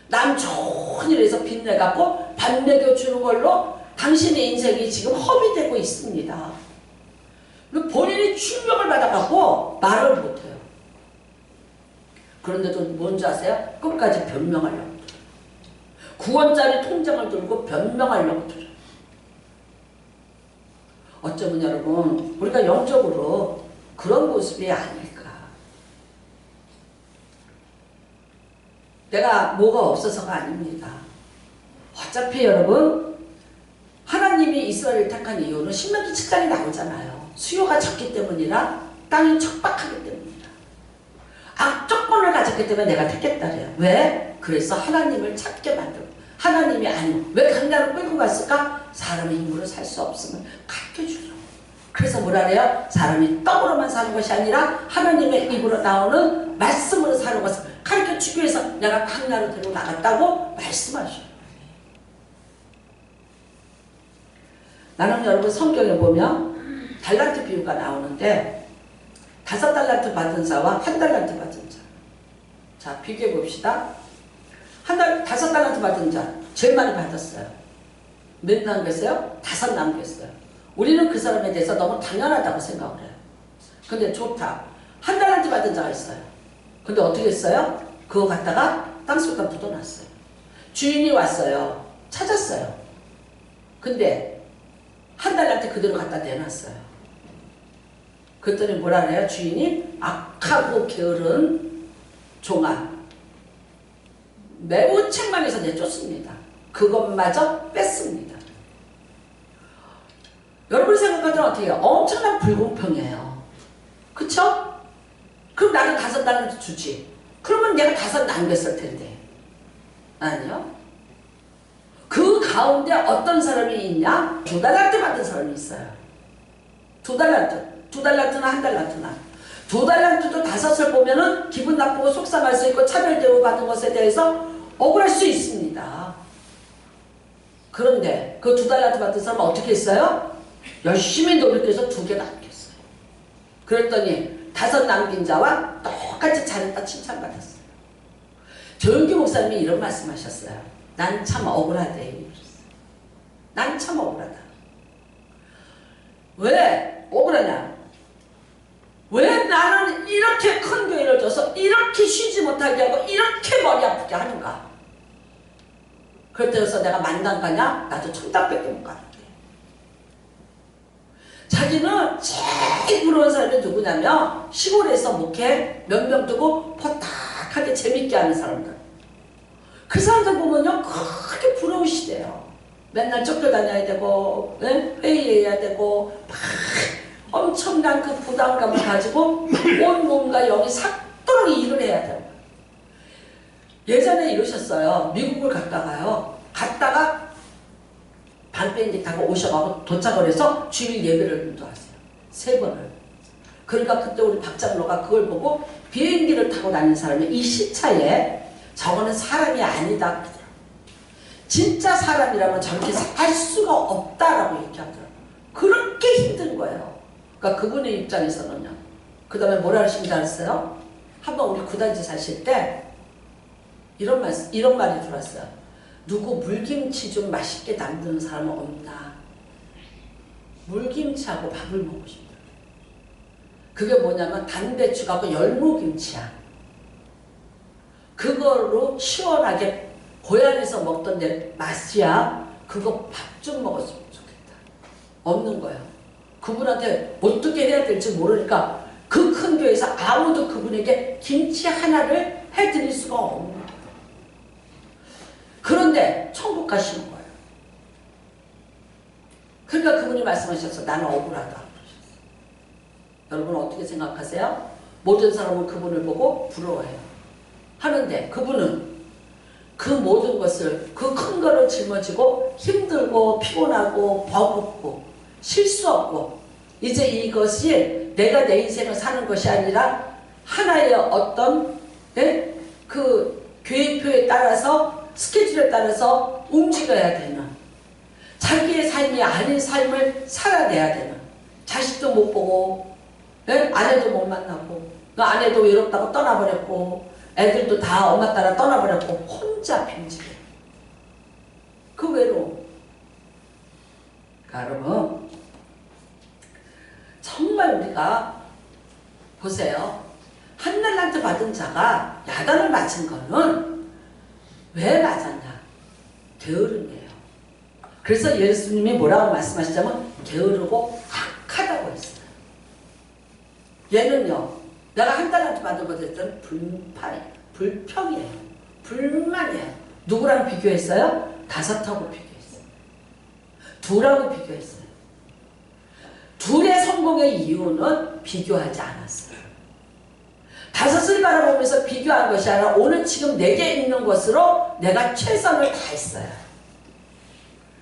남 좋은 일에서 빚내갖고 밥 먹여주는 걸로 당신의 인생이 지금 허비되고 있습니다. 본인이 충격을 받아갖고 말을 못해요. 그런데도 뭔지 아세요? 끝까지 변명하려고 들어요. 9원짜리 통장을 들고 변명하려고 들어요. 어쩌면 여러분 우리가 영적으로 그런 모습이 아닐까. 내가 뭐가 없어서가 아닙니다. 어차피 여러분 하나님이 이스라엘을 택한 이유는 신명기 7장에 나오잖아요. 수요가 적기 때문이라 땅이 척박하기 때문이라 악조건을 가졌기 때문에 내가 택했다 그래요. 왜? 그래서 하나님을 찾게 만들고 하나님이 아니고 왜 강나를 끌고 갔을까? 사람의 힘으로 살 수 없음을 가르쳐주려고. 그래서 뭐라 그래요? 사람이 떡으로만 사는 것이 아니라 하나님의 입으로 나오는 말씀으로 사는 것을 가르쳐주기 위해서 내가 강나를 데리고 나갔다고 말씀하셔요. 나는 여러분 성경에 보면 달란트 비유가 나오는데 5달란트 받은 자와 1달란트 받은 자. 자, 비교해 봅시다. 5달란트 받은 자 제일 많이 받았어요. 몇 남겼어요? 5 남겼어요. 우리는 그 사람에 대해서 너무 당연하다고 생각을 해요. 근데 좋다. 1달란트 받은 자가 있어요. 근데 어떻게 했어요? 그거 갖다가 땅속에다 묻어놨어요. 주인이 왔어요. 찾았어요. 근데 1달란트 그대로 갖다 내놨어요. 그랬더니 뭐라 그래요? 주인이 악하고 게으른 종아 매우 책망해서 내쫓습니다. 그것마저 뺐습니다. 여러분이 생각하면 어떻게 해요? 엄청난 불공평이에요. 그쵸? 그럼 나는 5달란트 주지. 그러면 내가 5 남겼을 텐데. 아니요. 그 가운데 어떤 사람이 있냐? 2달란트 받은 사람이 있어요. 2달란트. 2달란트나 1달란트나. 2달란트도 5을 보면은 기분 나쁘고 속상할 수 있고 차별대우 받은 것에 대해서 억울할 수 있습니다. 그런데 그 2달란트 받은 사람은 어떻게 했어요? 열심히 노력해서 2개 남겼어요. 그랬더니 5 남긴 자와 똑같이 잘했다 칭찬받았어요. 조영기 목사님이 이런 말씀하셨어요. 난 참 억울하대. 난 참 억울하다. 왜 억울하냐? 왜 나는 이렇게 큰 교회를 줘서 이렇게 쉬지 못하게 하고 이렇게 머리 아프게 하는가? 그래서 내가 만당 가냐? 나도 천당밖에 못 가는데. 자기는 제일 부러운 사람이 누구냐면 시골에서 목회 몇 명 두고 포탁하게 재밌게 하는 사람들. 그 사람들 보면요 크게 부러우시대요. 맨날 쫓겨다녀야 되고 회의해야 되고 막 엄청난 그 부담감을 가지고 온 몸과 영이 삭도록 일을 해야 돼요. 예전에 이러셨어요. 미국을 갔다가 반비행기 타고 오셔가고 도착을 해서 주일 예배를 인도하세요. 3번을. 그러니까 그때 우리 박장로가 그걸 보고 비행기를 타고 다니는 사람이 이 시차에 저거는 사람이 아니다. 진짜 사람이라면 저렇게 살 수가 없다라고 얘기하더라고요. 그렇게 힘든 거예요. 그러니까 그분의 입장에서는요. 그 다음에 뭐라 하시는지 알았어요? 한번 우리 구단지 사실 때 이런 말이 들어왔어요. 누구 물김치 좀 맛있게 만드는 사람은 없나? 물김치하고 밥을 먹고 싶다. 그게 뭐냐면 단배추하고 열무김치야. 그걸로 시원하게 고향에서 먹던 내 맛이야. 그거 밥 좀 먹었으면 좋겠다. 없는 거예요. 그분한테 어떻게 해야 될지 모르니까 그 큰 교회에서 아무도 그분에게 김치 하나를 해드릴 수가 없는 거예요. 그런데 천국 가시는 거예요. 그러니까 그분이 말씀하셔서 나는 억울하다 그러셨어요. 여러분 어떻게 생각하세요? 모든 사람은 그분을 보고 부러워해요. 하는데 그분은 그 모든 것을 그 큰 거를 짊어지고 힘들고 피곤하고 버겁고 실수 없고 이제 이것이 내가 내 인생을 사는 것이 아니라 하나의 어떤 그 계획표에 따라서 스케줄에 따라서 움직여야 되는 자기의 삶이 아닌 삶을 살아내야 되는 자식도 못 보고, 예? 아내도 못 만나고, 그 아내도 외롭다고 떠나버렸고, 애들도 다 엄마 따라 떠나버렸고, 혼자 빈집에. 그 외로움. 그러니까 여러분, 정말 우리가 보세요. 한 달란트 받은 자가 야단을 맞은 거는 왜 맞았냐? 게으름이에요. 그래서 예수님이 뭐라고 말씀하시자면 게으르고 악하다고 했어요. 얘는요, 내가 한 달란트 받은 것에 대한 불평이에요. 불만이에요. 누구랑 비교했어요? 5하고 비교했어요. 2하고 비교했어요. 2의 성공의 이유는 비교하지 않았어요. 5을 바라보면서 비교한 것이 아니라 오늘 지금 내게 있는 것으로 내가 최선을 다했어요.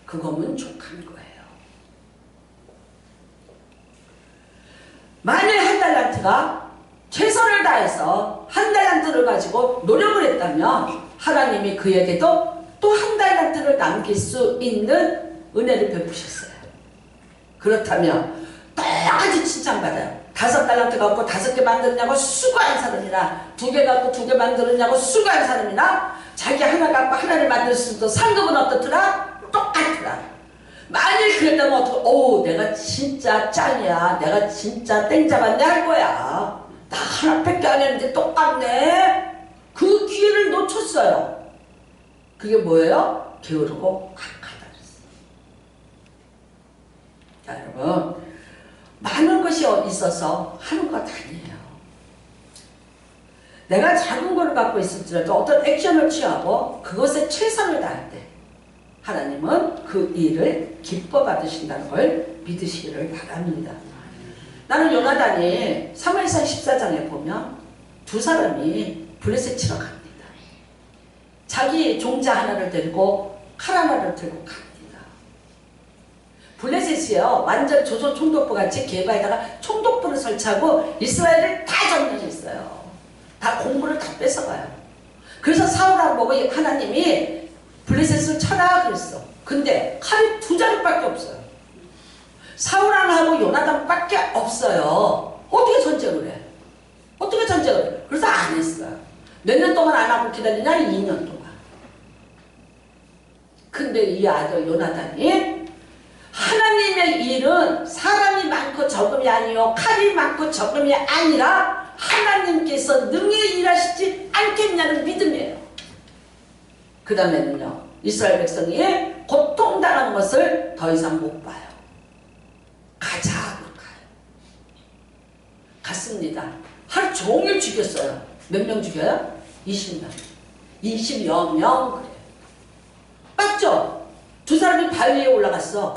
그거면 족한 거예요. 만일 한 달란트가 최선을 다해서 한 달란트를 가지고 노력을 했다면 하나님이 그에게도 또 한 달란트를 남길 수 있는 은혜를 베푸셨어요. 그렇다면 똑같이 칭찬받아요. 5달란트 갖고 5개 만들었냐고 수고한 사람이나 2개 갖고 2개 만들었냐고 수고한 사람이나 자기 하나 갖고 하나를 만들 수도 상급은 어떻더라? 똑같더라. 만일 그랬다면 어떻게, 내가 진짜 짱이야. 내가 진짜 땡 잡았네 할 거야. 나 하나밖에 안 했는데 똑같네. 그 기회를 놓쳤어요. 그게 뭐예요? 게으르고 악하다 그랬어요. 자, 여러분, 많은 것이 있어서 하는 것 아니에요. 내가 작은 걸 갖고 있을지라도 어떤 액션을 취하고 그것에 최선을 다할 때 하나님은 그 일을 기뻐 받으신다는 걸 믿으시기를 바랍니다. 나는 요나단이 사무엘상 14장에 보면 2 사람이 블레셋 치러 갑니다. 자기 종자 하나를 들고 칼 하나를 들고 갑니다. 블레셋이요, 완전 조선 총독부 같이 개바에다가 총독부를 설치하고 이스라엘을 다 점령했어요. 다 공부를 다 뺏어가요. 그래서 사울하고 보고 하나님이 블레셋을 쳐라 그랬어. 근데 칼이 2자루밖에 없어요. 사울하고 요나단밖에 없어요. 어떻게 전쟁을 해? 어떻게 전쟁을 해? 그래서 안 했어요. 몇 년 동안 안 하고 기다리냐? 2년 동안. 근데 이 아들 요나단이 하나님의 일은 사람이 많고 적음이 아니요 칼이 많고 적음이 아니라 하나님께서 능히 일하시지 않겠냐는 믿음이에요. 그 다음에는요, 이스라엘 백성이 고통당하는 것을 더 이상 못 봐요. 가자 하고 가요. 갔습니다. 하루 종일 죽였어요. 몇 명 죽여요? 20명. 20여 명 그래요. 맞죠? 2 사람이 바위에 올라갔어.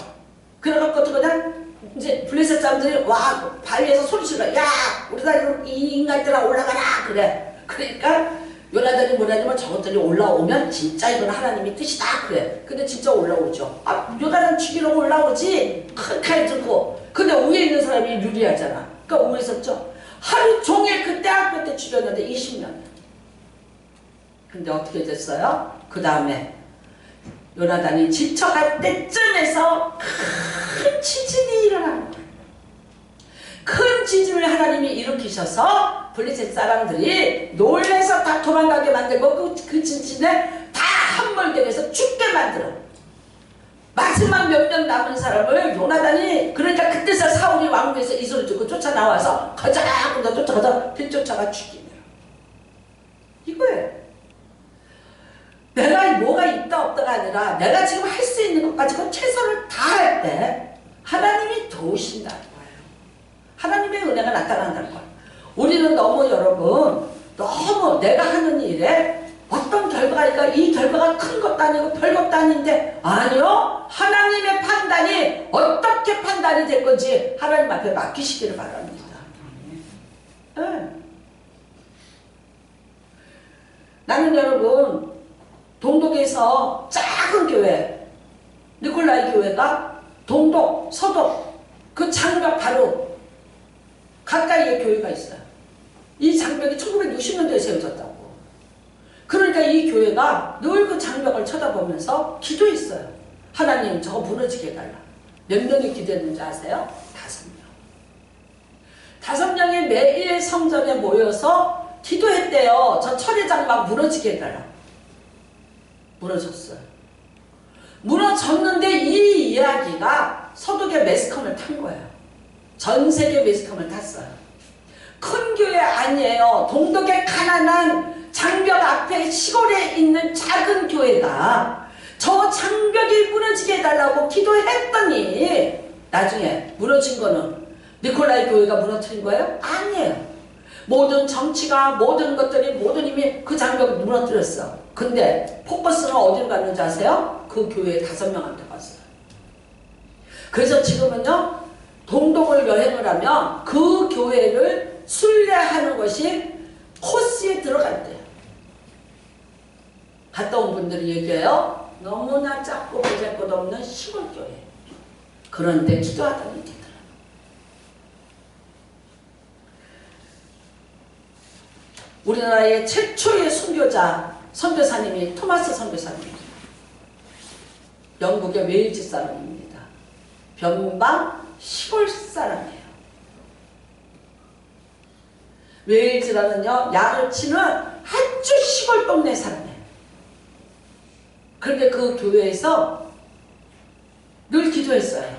그래갖고 그냥 이제 블레셋 사람들이 와 바위에서 소리치러 야 우리가 이 인간들아 올라가라 그래. 그러니까 요나단이 뭐냐면 저것들이 올라오면 진짜 이건 하나님의 뜻이다 그래. 근데 진짜 올라오죠. 요나단 죽이려고 올라오지. 큰 칼 들고. 근데 위에 있는 사람이 유리하잖아. 그러니까 위에 있었죠. 하루 종일 그때 학교 때 죽였는데 20년. 근데 어떻게 됐어요? 그 다음에 요나단이 지쳐갈 때쯤에서 큰 지진이 일어나는 거예요. 큰 지진을 하나님이 일으키셔서 블레셋 사람들이 놀래서 다 도망가게 만들고 그 지진에 다 함몰되면서 죽게 만들어. 마지막 몇 명 남은 사람을 요나단이, 그러니까 그때서 사울이 왕궁에서 이 소리 듣고 쫓아나와서 가자 하고 쫓아가서 뒤쫓아가 죽이네요. 이거예요. 내가 뭐가 있다 없다가 아니라 내가 지금 할 수 있는 것 가지고 최선을 다할 때 하나님이 도우신다는 거예요. 하나님의 은혜가 나타난다는 거예요. 우리는 너무 여러분 너무 내가 하는 일에 어떤 결과가 있을까? 이 결과가 큰 것도 아니고 별 것도 아닌데 아니요. 하나님의 판단이 어떻게 판단이 될 건지 하나님 앞에 맡기시기를 바랍니다. 네. 나는 여러분 동독에서 작은 교회 니콜라이 교회가 동독, 서독 그 장벽 바로 가까이에 교회가 있어요. 이 장벽이 1960년도에 세워졌다고. 그러니까 이 교회가 늘 그 장벽을 쳐다보면서 기도했어요. 하나님 저거 무너지게 해달라. 몇 명이 기도했는지 아세요? 5명. 5명이 매일 성전에 모여서 기도했대요. 저 철회장 막 무너지게 해달라. 무너졌어요. 무너졌는데 이 이야기가 서독의 매스컴을 탄 거예요. 전 세계 매스컴을 탔어요. 큰 교회 아니에요. 동독의 가난한 장벽 앞에 시골에 있는 작은 교회가 저 장벽이 무너지게 해달라고 기도했더니 나중에 무너진 거는 니콜라이 교회가 무너뜨린 거예요? 아니에요. 모든 정치가 모든 것들이 모든 힘이 그 장벽을 무너뜨렸어. 근데 포커스는 어디로 갔는지 아세요? 그 교회에 5명한테 갔어요. 그래서 지금은요 동독을 여행을 하면 그 교회를 순례하는 것이 코스에 들어간대요. 갔다 온 분들이 얘기해요. 너무나 작고 보잘것 없는 시골 교회. 그런데 기도하더니 되더라. 우리나라의 최초의 선교사님이 토마스 선교사님입니다. 영국의 웨일즈 사람입니다. 변방 시골 사람이에요. 웨일즈라는요 약을 치는 아주 시골 동네 사람이에요. 그런데 그 교회에서 늘 기도했어요.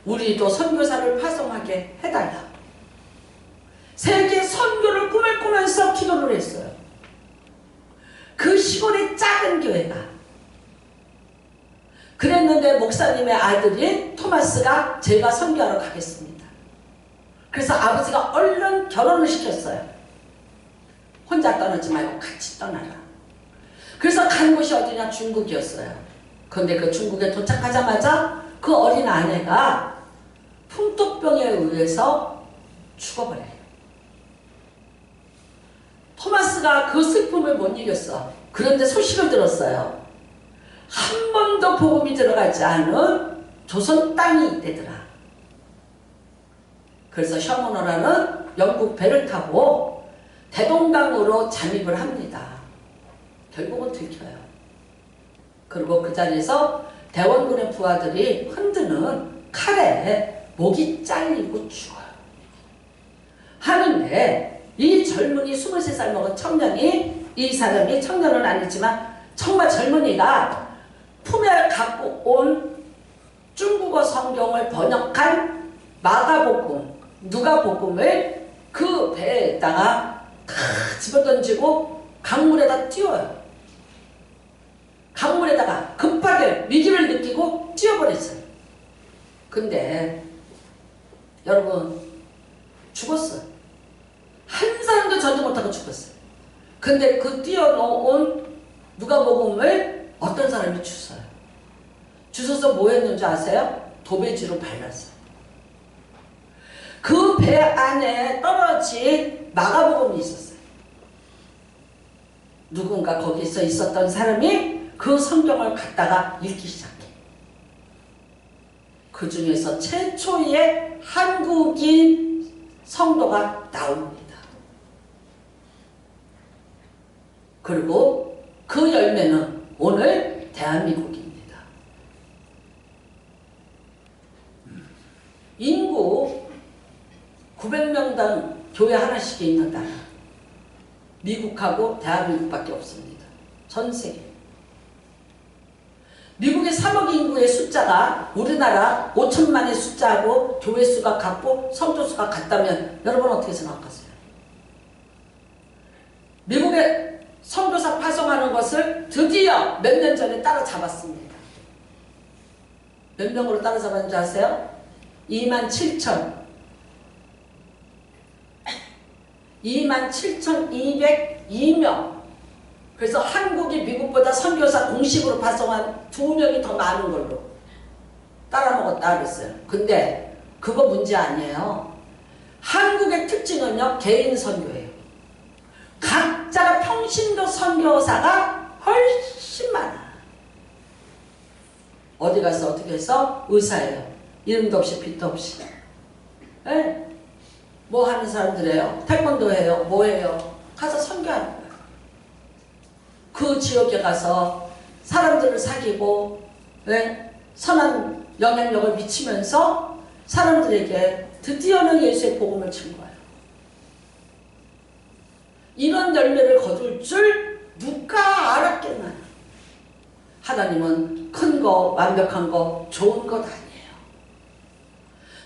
우리도 선교사를 파송하게 해달라. 세계 선교를 꿈을 꾸면서 기도를 했어요. 그 시골의 작은 교회가. 그랬는데 목사님의 아들인 토마스가 제가 선교하러 가겠습니다. 그래서 아버지가 얼른 결혼을 시켰어요. 혼자 떠나지 말고 같이 떠나라. 그래서 간 곳이 어디냐? 중국이었어요. 그런데 그 중국에 도착하자마자 그 어린 아내가 풍토병에 의해서 죽어버려요. 토마스가 그 슬픔을 못 이겼어. 그런데 소식을 들었어요. 한 번도 복음이 들어가지 않은 조선 땅이 있대더라. 그래서 셔먼호라는 영국 배를 타고 대동강으로 잠입을 합니다. 결국은 들켜요. 그리고 그 자리에서 대원군의 부하들이 흔드는 칼에 목이 잘리고 죽어요. 하는데 이 젊은이 23살 먹은 청년이, 이 사람이 청년은 아니지만 정말 젊은이가 품에 갖고 온 중국어 성경을 번역한 마가복음, 누가복음을 그 배에다가 다 집어던지고 강물에다 띄워요. 강물에다가 급하게 위기를 느끼고 띄워버렸어요. 근데 여러분 죽었어요. 한 사람도 전도 못하고 죽었어요. 근데 그 띄워놓은 누가복음을 어떤 사람이 주워요. 주워서 뭐 했는지 아세요? 도배지로 발랐어요. 그 배 안에 떨어진 마가복음이 있었어요. 누군가 거기서 있었던 사람이 그 성경을 갖다가 읽기 시작해. 그 중에서 최초의 한국인 성도가 나옵니다. 그리고 그 열매는 오늘 대한민국입니다. 인구 900명당 교회 하나씩 있는 나라. 미국하고 대한민국밖에 없습니다. 전 세계. 미국의 3억 인구의 숫자가 우리나라 5천만의 숫자하고 교회 수가 같고 성도 수가 같다면 여러분 어떻게 생각하세요? 미국의 선교사 파송하는 것을 드디어 몇 년 전에 따라잡았습니다. 몇 명으로 따라잡았는지 아세요? 27,202명. 그래서 한국이 미국보다 선교사 공식으로 파송한 2명이 더 많은 걸로 따라먹었다 그랬어요. 근데 그거 문제 아니에요. 한국의 특징은요, 개인 선교예요. 각자가 평신도 선교사가 훨씬 많아. 어디 가서 어떻게 해서 의사예요. 이름도 없이 빛도 없이. 네? 뭐 하는 사람들이에요? 태권도 해요. 뭐 해요? 가서 선교하는 거예요. 그 지역에 가서 사람들을 사귀고, 네? 선한 영향력을 미치면서 사람들에게 드디어는 예수의 복음을 증거해요. 이런 열매를 거둘 줄 누가 알았겠나요? 하나님은 큰 거, 완벽한 거, 좋은 것 아니에요.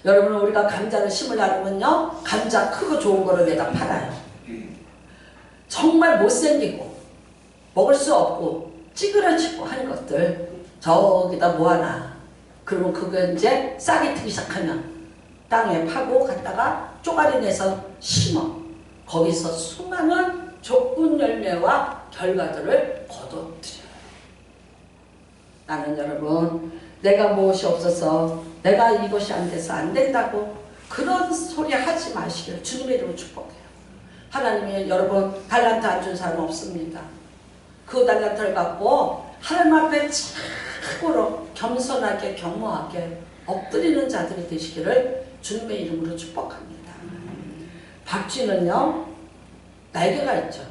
여러분, 우리가 감자를 심으려면요, 감자 크고 좋은 거를 내다 팔아요. 정말 못생기고 먹을 수 없고 찌그러지고 하는 것들 저기다 모아놔. 그러면 그거 이제 싹이 트기 시작하면 땅에 파고 갖다가 쪼가리 내서 심어. 거기서 수많은 좋은 열매와 결과들을 거둬들여요. 나는 여러분, 내가 무엇이 없어서 내가 이것이 안 돼서 안 된다고 그런 소리 하지 마시기를 주님의 이름으로 축복해요. 하나님이 여러분 달란트 안 준 사람 없습니다. 그 달란트를 갖고 하나님 앞에 참으로 겸손하게 겸허하게 엎드리는 자들이 되시기를 주님의 이름으로 축복합니다. 박쥐는요 날개가 있죠.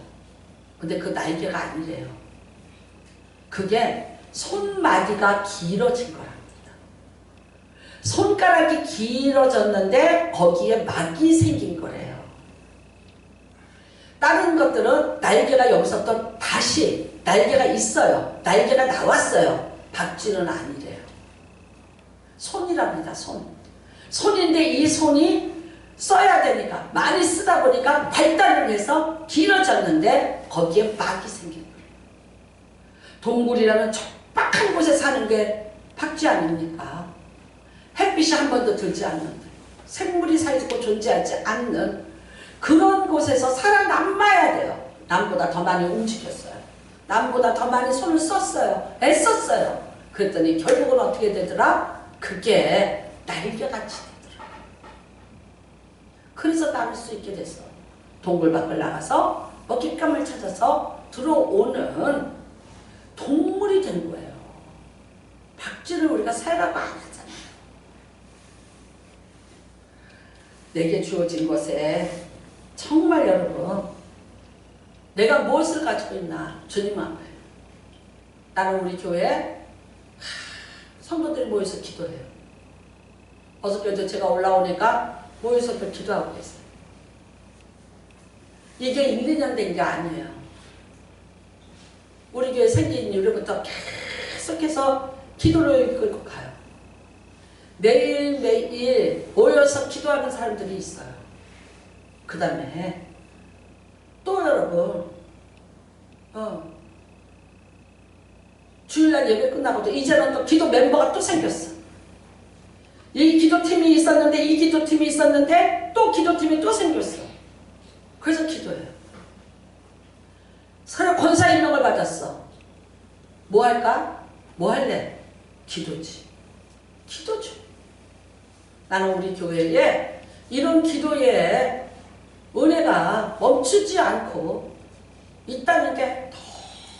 근데 그 날개가 아니래요. 그게 손마디가 길어진 거랍니다. 손가락이 길어졌는데 거기에 막이 생긴 거래요. 다른 것들은 날개가 여기서 또 다시 날개가 있어요. 날개가 나왔어요. 박쥐는 아니래요. 손이랍니다. 손인데 이 손이 써야 되니까 많이 쓰다 보니까 발달을 해서 길어졌는데 거기에 막이 생긴 거예요. 동굴이라는 촉박한 곳에 사는 게 박쥐 아닙니까? 햇빛이 한 번도 들지 않는 생물이 살고 존재하지 않는 그런 곳에서 살아남아야 돼요. 남보다 더 많이 움직였어요. 남보다 더 많이 손을 썼어요. 애썼어요. 그랬더니 결국은 어떻게 되더라? 그게 날개같이 되더라. 그래서 나올 수 있게 됐어. 동굴 밖을 나가서 먹잇감을 찾아서 들어오는 동물이 된 거예요. 박쥐를 우리가 새라고 안 하잖아요. 내게 주어진 것에 정말 여러분 내가 무엇을 가지고 있나 주님 앞에 나는 우리 교회 성도들이 모여서 기도해요. 어저께도 제가 올라오니까 모여서 또 기도하고 계세요. 이게 1, 2년 된 게 아니에요. 우리 교회 생긴 이후부터 계속해서 기도를 이끌고 가요. 매일매일 모여서 기도하는 사람들이 있어요. 그 다음에 또 여러분 주일날 예배 끝나고도 이제는 또 기도 멤버가 또 생겼어. 이 기도팀이 있었는데 이 기도팀이 있었는데 또 기도팀이 또 생겼어. 그래서 기도해요. 서로 권사 임명을 받았어. 뭐 할까? 뭐 할래? 기도지. 기도죠. 나는 우리 교회에 이런 기도에 은혜가 멈추지 않고 있다는 게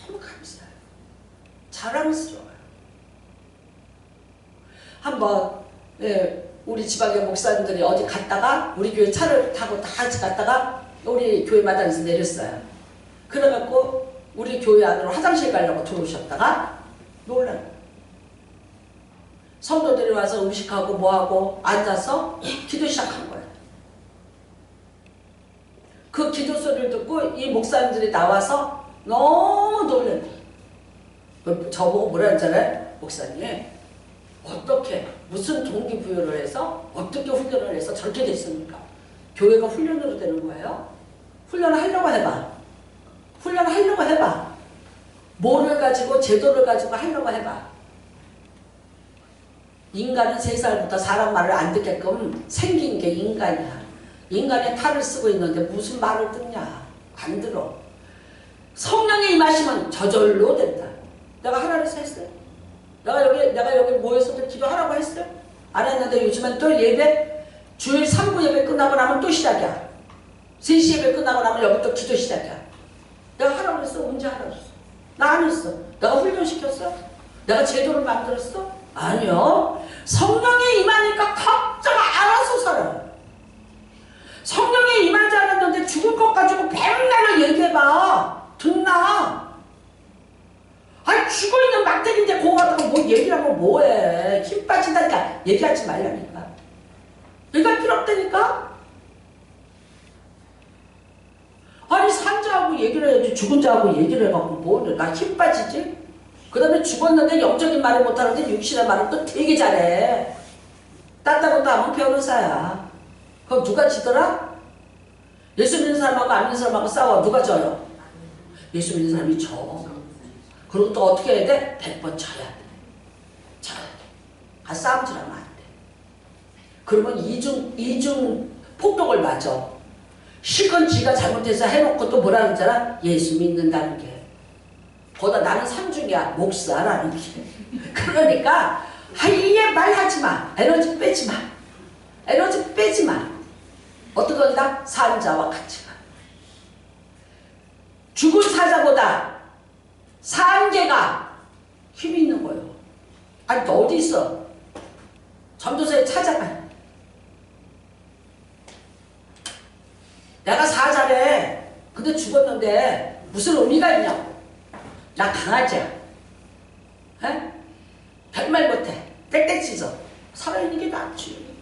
너무 감사해요. 자랑스러워요. 한번 우리 지방의 목사님들이 어디 갔다가 우리 교회 차를 타고 다 같이 갔다가 우리 교회 마당에서 내렸어요. 그래갖고 우리 교회 안으로 화장실 가려고 들어오셨다가 놀라요. 성도들이 와서 음식하고 뭐하고 앉아서 기도 시작한 거예요. 그 기도 소리를 듣고 이 목사님들이 나와서 너무 놀래요. 저보고 뭐라 했잖아요. 목사님 어떻게 무슨 동기부여를 해서 어떻게 훈련을 해서 저렇게 됐습니까? 교회가 훈련으로 되는 거예요? 훈련을 하려고 해봐. 훈련을 하려고 해봐. 뭐를 가지고 제도를 가지고 하려고 해봐. 인간은 3살부터 사람 말을 안 듣게끔 생긴 게 인간이야. 인간의 탈을 쓰고 있는데 무슨 말을 듣냐. 안 들어. 성령이 임하시면 저절로 된다. 내가 하나님께서 했어요. 내가 여기 모여서도 기도하라고 했어요. 안 했는데 요즘은 또 예배 주일 3부 예배 끝나고 나면 또 시작이야. 3시 예배 끝나고 나면 여기 또 기도 시작이야. 내가 하라고 했어? 언제 하라고 했어? 나 안 했어. 내가 훈련시켰어? 내가 제도를 만들었어? 아니요. 성령이 임하니까 각자가 알아서 살아요. 성령이 임하지 않았는데 죽을 것 가지고 맨날 얘기해봐. 듣나? 아니 죽어있는 막대기인데 그거 갖다가 뭐 얘기를 하면 뭐해. 힘 빠진다니까 얘기하지 말라니까. 그러니까 필요 없다니까. 아니 산 자하고 얘기를 해야지 죽은 자하고 얘기를 해갖고 뭐 나 힘 빠지지? 그 다음에 죽었는데 영적인 말을 못하는데 육신의 말을 또 되게 잘해. 딴다고도 하면 변호사야. 그럼 누가 지더라? 예수 믿는 사람하고 안 믿는 사람하고 싸워. 누가 져요? 예수 믿는 사람이 져. 그리고 또 어떻게 해야 돼? 100번 져야 돼. 져야 돼. 싸움질하면 안 돼. 그러면 이중 폭독을 맞아. 실컷 지가 잘못해서 해놓고 또 뭐라 그러잖아? 예수 믿는다는 게. 보다 나는 삼중이야. 목사라는 게. 그러니까 아예 말하지 마. 에너지 빼지 마. 에너지 빼지 마. 어떤 건다? 산 자와 같이 가. 죽은 사자보다 산 개가 힘이 있는 거예요. 아니 너 어디 있어? 전도서에 찾아가. 내가 사자래. 근데 죽었는데 무슨 의미가 있냐고. 나 강아지야. 에? 별말 못해. 땡땡 찢어. 살아있는 게 낫지.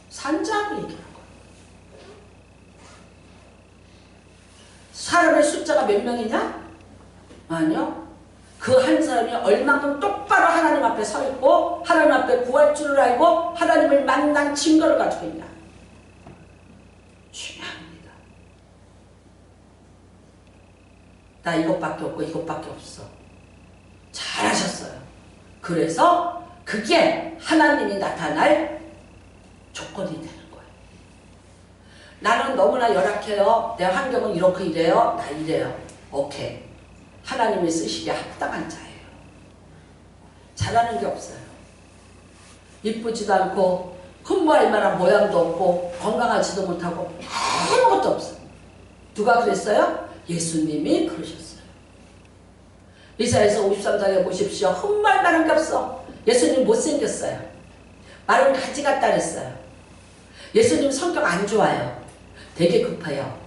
산자하고 얘기하는 거야. 사람의 숫자가 몇 명이냐? 아니요. 그 한 사람이 얼만큼 똑바로 하나님 앞에 서 있고 하나님 앞에 구할 줄을 알고 하나님을 만난 증거를 가지고 있냐. 중요합니다. 나 이것밖에 없고 이것밖에 없어. 잘하셨어요. 그래서 그게 하나님이 나타날 조건이 되는 거예요. 나는 너무나 열악해요. 내 환경은 이렇게 이래요. 나 이래요. 오케이. 하나님이 쓰시기에 합당한 자예요. 잘하는 게 없어요. 이쁘지도 않고 흠모할 만한 모양도 없고 건강하지도 못하고 아무것도 없어요. 누가 그랬어요? 예수님이 그러셨어요. 이사야서 53장에 보십시오. 흠모할 만한 게 없어. 예수님 못생겼어요. 마른 가지 같다 그랬어요. 예수님 성격 안 좋아요. 되게 급해요.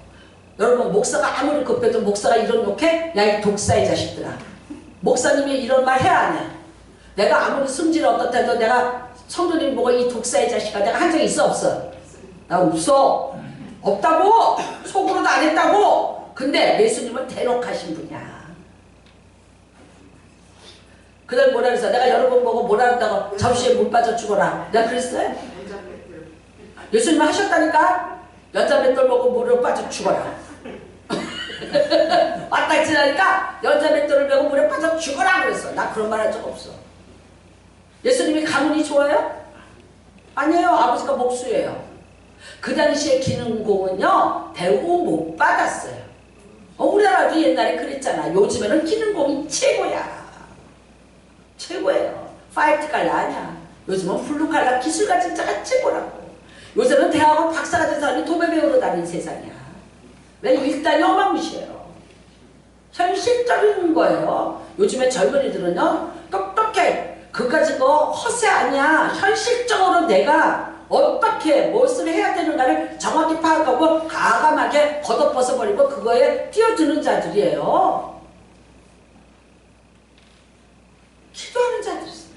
여러분 목사가 아무리 급해도 목사가 이런 욕해? 야 이 독사의 자식들아. 목사님이 이런 말 해야 하냐? 내가 아무리 승질 어떻다 해도 내가 성도님 보고 이 독사의 자식아 내가 한 적 있어 없어? 나 없어. 없다고. 속으로도 안 했다고. 근데 예수님은 대놓하신 분이야. 그날 뭐라 그랬어? 내가 여러 번 보고 뭐라 한다고 접시에 물 빠져 죽어라. 내가 그랬어요? 예수님은 하셨다니까? 연자맷돌 먹고 물에 빠져 죽어라. 왔다 지나니까 연자맷돌을 메고 물에 빠져 죽어라 그랬어. 나 그런 말 한 적 없어. 예수님이 가문이 좋아요? 아니에요. 아버지가 목수예요. 그 당시에 기능공은요 대우 못 받았어요. 우리나라도 옛날에 그랬잖아. 요즘에는 기능공이 최고야. 최고예요. 화이트 칼라 아니야. 요즘은 블루 칼라 기술 가진 자가 최고라고. 요새는 대학원 박사가 된 사람이 도배 배우러 다니는 세상이야. 왜 일단이 어마무시해요. 현실적인 거예요. 요즘에 젊은이들은요 똑똑해. 그까짓 거 허세 아니야. 현실적으로 내가 어떻게 무엇을 해야 되는가를 정확히 파악하고 과감하게 걷어벗어버리고 그거에 뛰어드는 자들이에요. 기도하는 자들이 있어요.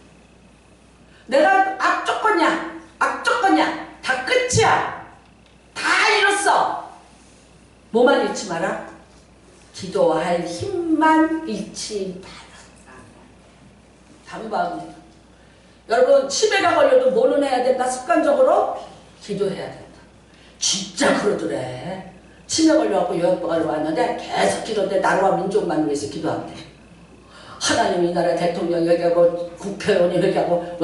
내가 악조건이야. 악조건이야. 다 끝이야. 다 잃었어. 뭐만 잃지 마라? 기도할 힘만 잃지 마라. 당부합니다. 여러분 치매가 걸려도 뭐는 해야 된다? 습관적으로 기도해야 된다. 진짜 그러더래. 치매 걸려갖고 요양병원에 왔는데 계속 기도인데 나라와 민족만을 위해서 기도한대. 하나님 이 나라 대통령이 회개하고 국회의원이 회개하고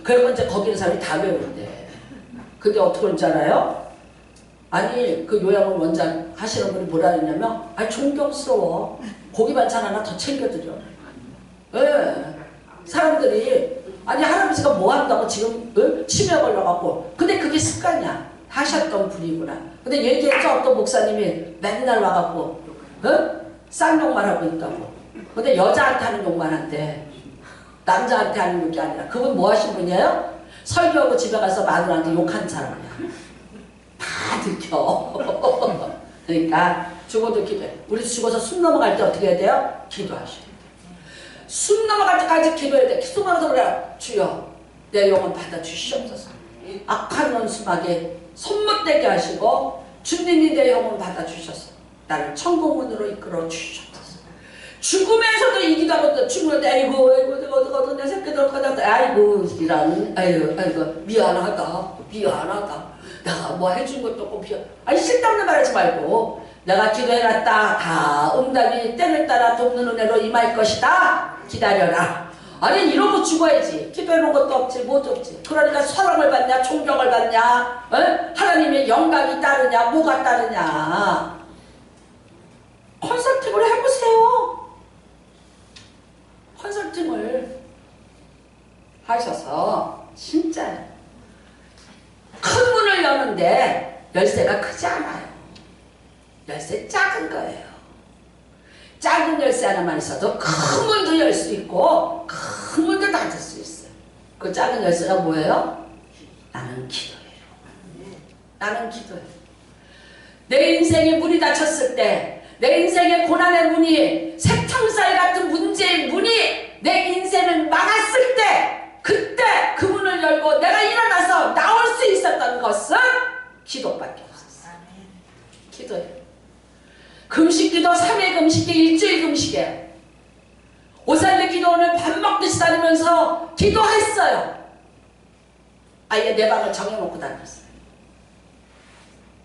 그래서 이제 거기 있는 사람이 다 외우는데 근데 어떻게 그런지 알아요? 아니 그 요양원 원장 하시는 분이 뭐라 했냐면 존경스러워. 고기 반찬 하나 더 챙겨드려. 예. 사람들이 아니 할아버지가 뭐 한다고 지금 치매 걸려갖고 근데 그게 습관이야. 하셨던 분이구나. 근데 얘기했죠. 어떤 목사님이 맨날 와갖고 쌍욕만 하고 있다고. 근데 여자한테 하는 욕만 한대. 남자한테 하는 욕이 아니라. 그분 뭐 하신 분이에요? 설교하고 집에 가서 마누라한테 욕한 사람이야. 다 들켜. 그러니까 죽어도 기도해. 우리 죽어서 숨 넘어갈 때 어떻게 해야 돼요? 기도하셔야 돼. 숨 넘어갈 때까지 기도해야 돼. 숨 넘어서 그래. 주여 내 영혼 받아주시옵소서. 악한 원수막에 손못대게 하시고 주님이 내 영혼 받아주셔서 나를 천국문으로 이끌어 주셨다. 죽으면서도 이기도 하고 죽으면 아이고 아이고 내 새끼들 아이고 이런 아이고 미안하다 내가 뭐 해준 것도 없고 아니 쓸데없는 말 하지 말고 내가 기도해놨다 다 응답이 때를 따라 돕는 은혜로 임할 것이다 기다려라. 아니 이러고 죽어야지. 기도해놓은 것도 없지 뭐도 없지. 그러니까 사랑을 받냐 존경을 받냐 하나님의 영광이 따르냐 뭐가 따르냐. 컨설팅을 해보세요. 컨설팅을 하셔서 진짜 큰 문을 여는데 열쇠가 크지 않아요. 열쇠 작은 거예요. 작은 열쇠 하나만 있어도 큰 문도 열 수 있고 큰 문도 닫을 수 있어요. 그 작은 열쇠가 뭐예요? 나는 기도해요. 나는 기도해요. 내 인생에 문이 닫혔을 때 내 인생의 고난의 문이 새창살 같은 문제의 문이 내 인생을 막았을 때 그때 그 문을 열고 내가 일어나서 나올 수 있었던 것은 기도밖에 없었어요. 기도예요. 금식기도 3일 금식기 일주일 금식이에요. 오살레 기도 오늘 밥 먹듯이 다니면서 기도했어요. 아예 내 방을 정해놓고 다녔어요.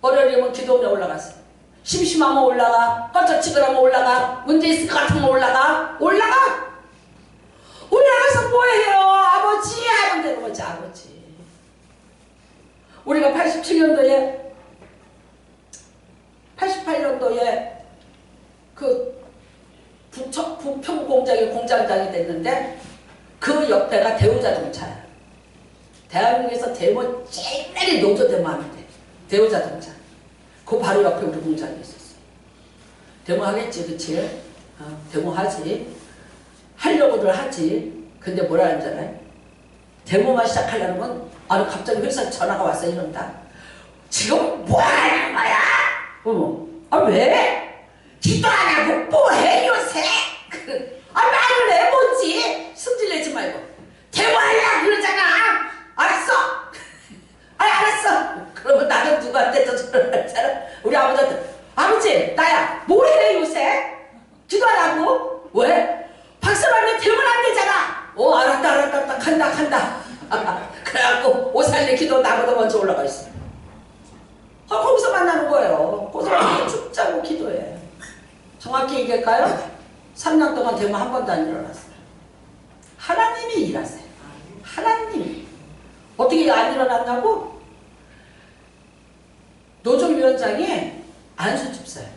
월요일이면 기도원에 올라갔어요. 심심하면 올라가, 껐적지근하면 올라가, 문제 있을 것 같으면 올라가서 뭐해요? 아버지 하면 되는 거지. 아버지 우리가 88년도에 그 부평 공장이 공장장이 됐는데 그 옆에가 대우자동차야. 대한민국에서 데모 제일 많이 노조 데모하는데 대우자동차. 그 바로 옆에 우리 공장이 있었어. 데모하겠지, 그치? 데모하지. 하려고들 하지. 근데 뭐라 하는잖아요. 데모만 시작하려는 건 아니 갑자기 회사 전화가 왔어 이런다. 지금 뭐 하는 거야? 왜? 기도 안 하고 뭐해 요새? 말을 해보지. 승질내지 말고 데모하려고 그러잖아. 알았어. 알았어. 그러면 나는 누구한테 또 전화했잖아. 우리 아버지한테 아버지 나야 뭐해 요새? 기도 안 하고? 왜? 박사람이 되면 안 되잖아. 알았다 간다. 그래갖고 오살리 기도 나보다 먼저 올라가 있어. 거기서 만나는 거예요. 거기서 죽 자고 기도해. 정확히 얘기할까요? 3년 동안 되면 한 번도 안 일어났어요. 하나님이 일하세요. 하나님이. 어떻게 안 일어났냐고? 노조위원장이 안수집사예요.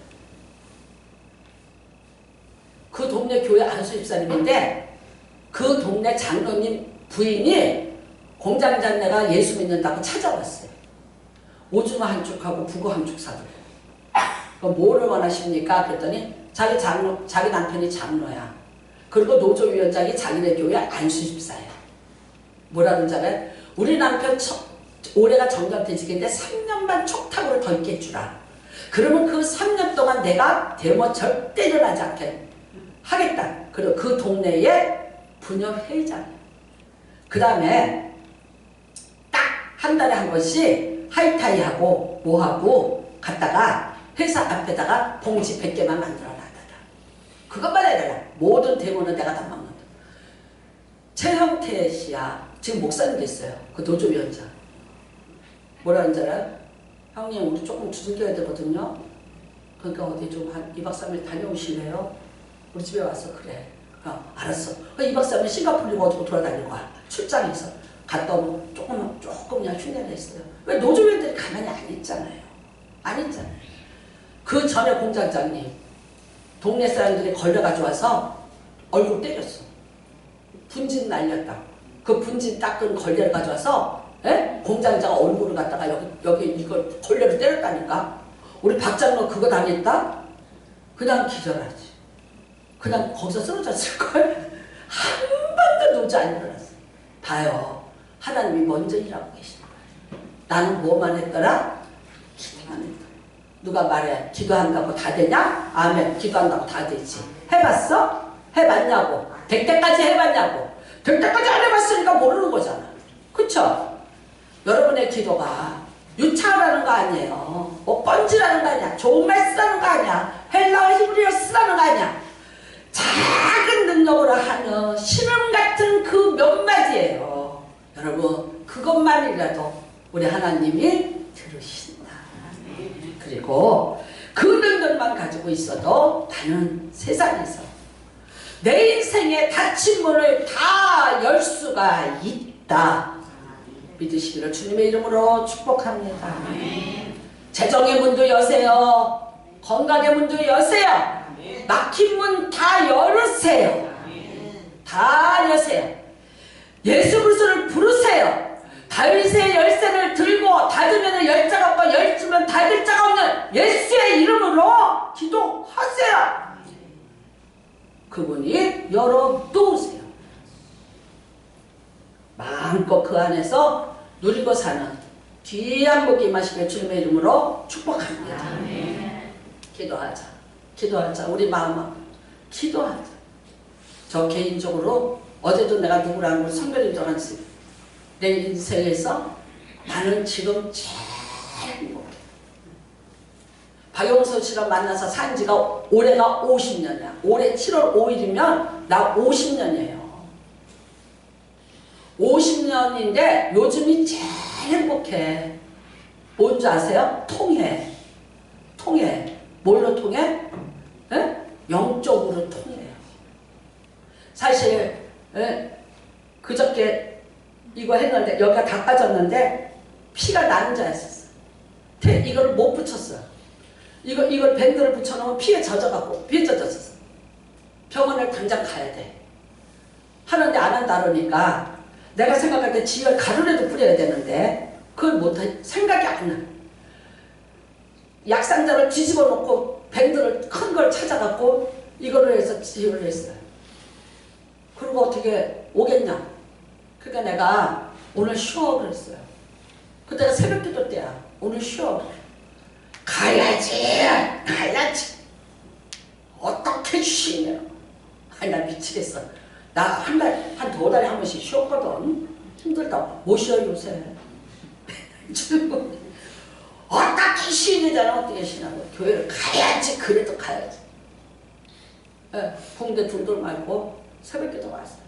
그 동네 교회 안수집사님인데 그 동네 장로님 부인이 공장장내가 예수 믿는다고 찾아왔어요. 오징어 한 쪽하고 북어 한 쪽 사줘요. 뭐를 원하십니까? 그랬더니 자기 남편이 장로야. 그리고 노조위원장이 자기네 교회 안수집사예요. 뭐라는 줄 알아요? 우리 남편 올해가 정년퇴직인데 3년만 촉탁으로 더 있게 해주라. 그러면 그 3년 동안 내가 데모 절대 일어나지 않게 하겠다. 그리고 그 동네에 부녀회장. 그 다음에 딱 한 달에 한 번씩 하이타이하고 뭐하고 갔다가 회사 앞에다가 봉지 100개만 만들어 놔달라. 그것만 해달라. 모든 데모는 내가 다 막는다. 최형태 씨야. 지금 목사님 됐어요. 그 노조위원장. 뭐라는 줄 알아요? 형님 우리 조금 두들겨야 되거든요. 그러니까 어디 좀 한 2박 3일 다녀오실래요? 우리 집에 와서 그래. 알았어. 2박 3일 싱가포르 어디고 돌아다니고 와. 출장에서 갔다 오면 조금 그냥 흉내를 냈어요. 왜 노조위원들이 가만히 안 있잖아요. 안 있잖아요. 그 전에 공장장님 동네 사람들이 걸려가지고 와서 얼굴 때렸어. 분진 날렸다. 그 분진 닦은 걸레를 가져와서 공장장 얼굴을 갖다가 여기 이걸 걸레를 때렸다니까. 우리 박장로 그거 당했다? 그냥 기절하지. 그냥 거기서 쓰러졌을걸? 한 번도 노조 안 일어났어. 봐요. 하나님이 먼저 일하고 계시는 거예요. 나는 뭐만 했더라? 기도만 했더라. 누가 말해? 기도한다고 다 되냐? 아멘. 기도한다고 다 되지. 해봤어? 해봤냐고. 100대까지 해봤냐고. 100대까지 안 해봤으니까 모르는 거잖아. 그쵸? 여러분의 기도가 유창하라는 거 아니에요. 뭐 뻔지라는 거 아니야. 좋은 말 쓰라는 거 아니야. 헬라어 히브리어 쓰라는 거 아니야. 작은 능력으로 하는 신음 같은 그 몇 마디예요. 여러분 그것만이라도 우리 하나님이 들으신다. 그리고 그 능력만 가지고 있어도 나는 세상에서 내 인생의 닫힌 문을 다 열 수가 있다. 믿으시기를 주님의 이름으로 축복합니다. 재정의 문도 여세요. 건강의 문도 여세요. 막힌 문 다 열으세요. 다 여세요. 예수 그리스도를 부르세요. 다윗의 열쇠를 들고 닫으면 열 자가 없고 열주면 닫을 자가 없는 예수의 이름으로 기도하세요. 그분이 열어놓으세요. 마음껏 그 안에서 누리고 사는 귀한 복이 임하시길 주님의 이름으로 축복합니다. 기도하자. 기도하자. 우리 마음은 기도하자. 저 개인적으로 어제도 내가 누구라는 걸 성별인 줄 알았지. 내 인생에서 나는 지금 제일 행복해. 박영선 씨랑 만나서 산 지가 올해가 50년이야. 올해 7월 5일이면 나 50년이에요. 50년인데 요즘이 제일 행복해. 뭔지 아세요? 통해. 통해. 뭘로 통해? 에? 영적으로 통해요. 사실 그저께 이거 했는데 여기가 다 빠졌는데 피가 나는 자였었어. 이거를 못 붙였어요. 이걸 밴드를 붙여놓으면 피에 젖어갖고 피에 젖었어. 병원을 당장 가야 돼. 하는데 안 한다 그러니까 내가 생각할 때 지혈 가루라도 뿌려야 되는데 그걸 못해. 생각이 안 나. 약상자를 뒤집어 놓고 밴드를 큰 걸 찾아갖고 이거를 해서 지혈을 했어요. 그리고 어떻게 오겠냐. 그러니까 내가 오늘 쉬어 그랬어요. 그때가 새벽 기도 때야. 오늘 쉬어. 가야지. 가야지. 어떻게 쉬냐. 아니 나 미치겠어. 나 한 달, 한 2달에 한 번씩 쉬었거든. 힘들다. 못 쉬어요 요새. 어떻게 쉬느냐는 어떻게 쉬냐고. 교회를 가야지. 그래도 가야지. 네, 붕대 둘둘 말고 새벽기도 왔어요.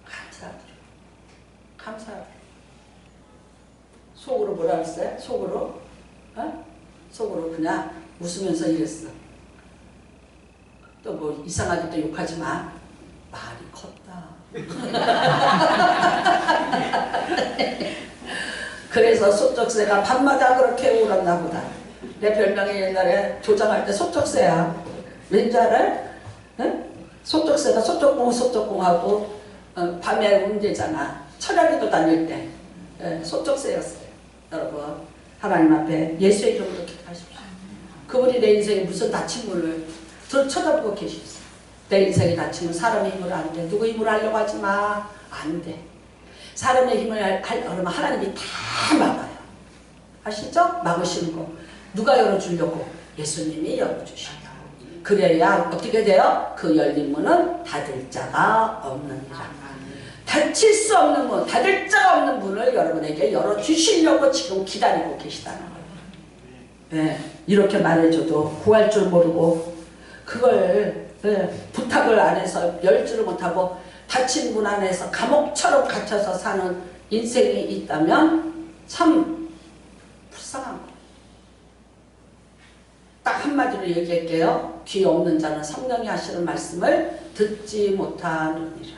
감사드려요. 감사드려요. 속으로 뭐라 했어요? 속으로? 어? 속으로 그냥 웃으면서 이랬어. 또 뭐 이상하게 또 욕하지 마. 말이 컸다. 그래서 소쩍새가 밤마다 그렇게 울었나 보다. 내 별명이 옛날에 조장할 때 소쩍새야. 왠지 알아? 응? 소쩍새가 소쩍공하고 밤에 움대잖아. 철야기도 다닐 때 소쩍새였어요. 여러분 하나님 앞에 예수의 이름으로 기도하십시오. 그분이 내 인생에 무슨 닫힌 문을 저를 쳐다보고 계십시오. 내 인생이 닫히면 사람의 힘으로 안 돼. 누구 힘으로 하려고 하지 마. 안 돼. 사람의 힘을 하려고 하면 하나님이 다 막아요. 아시죠? 막으시는 거. 누가 열어주려고? 예수님이 열어주신다. 그래야 어떻게 돼요? 그 열린 문은 닫을 자가 없느니라. 닫힐 수 없는 문, 닫을 자가 없는 문을 여러분에게 열어주시려고 지금 기다리고 계시다는 거예요. 네, 이렇게 말해줘도 구할 줄 모르고 그걸 부탁을 안 해서 열지를 못하고 닫힌 문 안에서 감옥처럼 갇혀서 사는 인생이 있다면 참 불쌍한 거예요. 딱 한마디로 얘기할게요. 귀 없는 자는 성령이 하시는 말씀을 듣지 못하느니라.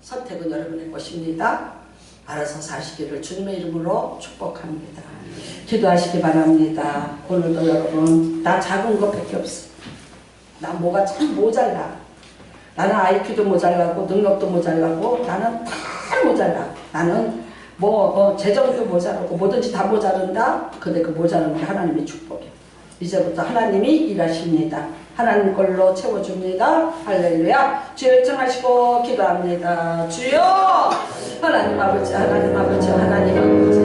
선택은 여러분의 것입니다. 알아서 사시기를 주님의 이름으로 축복합니다. 기도하시기 바랍니다. 오늘도 여러분 나 작은 것밖에 없어. 나 뭐가 참 모자라. 나는 IQ도 모자라고 능력도 모자라고 나는 다 모자라. 나는 재정도 모자라고 뭐든지 다 모자른다. 근데 그 모자란 게 하나님의 축복이에요. 이제부터 하나님이 일하십니다. 하나님 걸로 채워줍니다. 할렐루야. 주여 요청하시고 기도합니다. 주여 하나님 아버지 하나님 아버지 하나님 아버지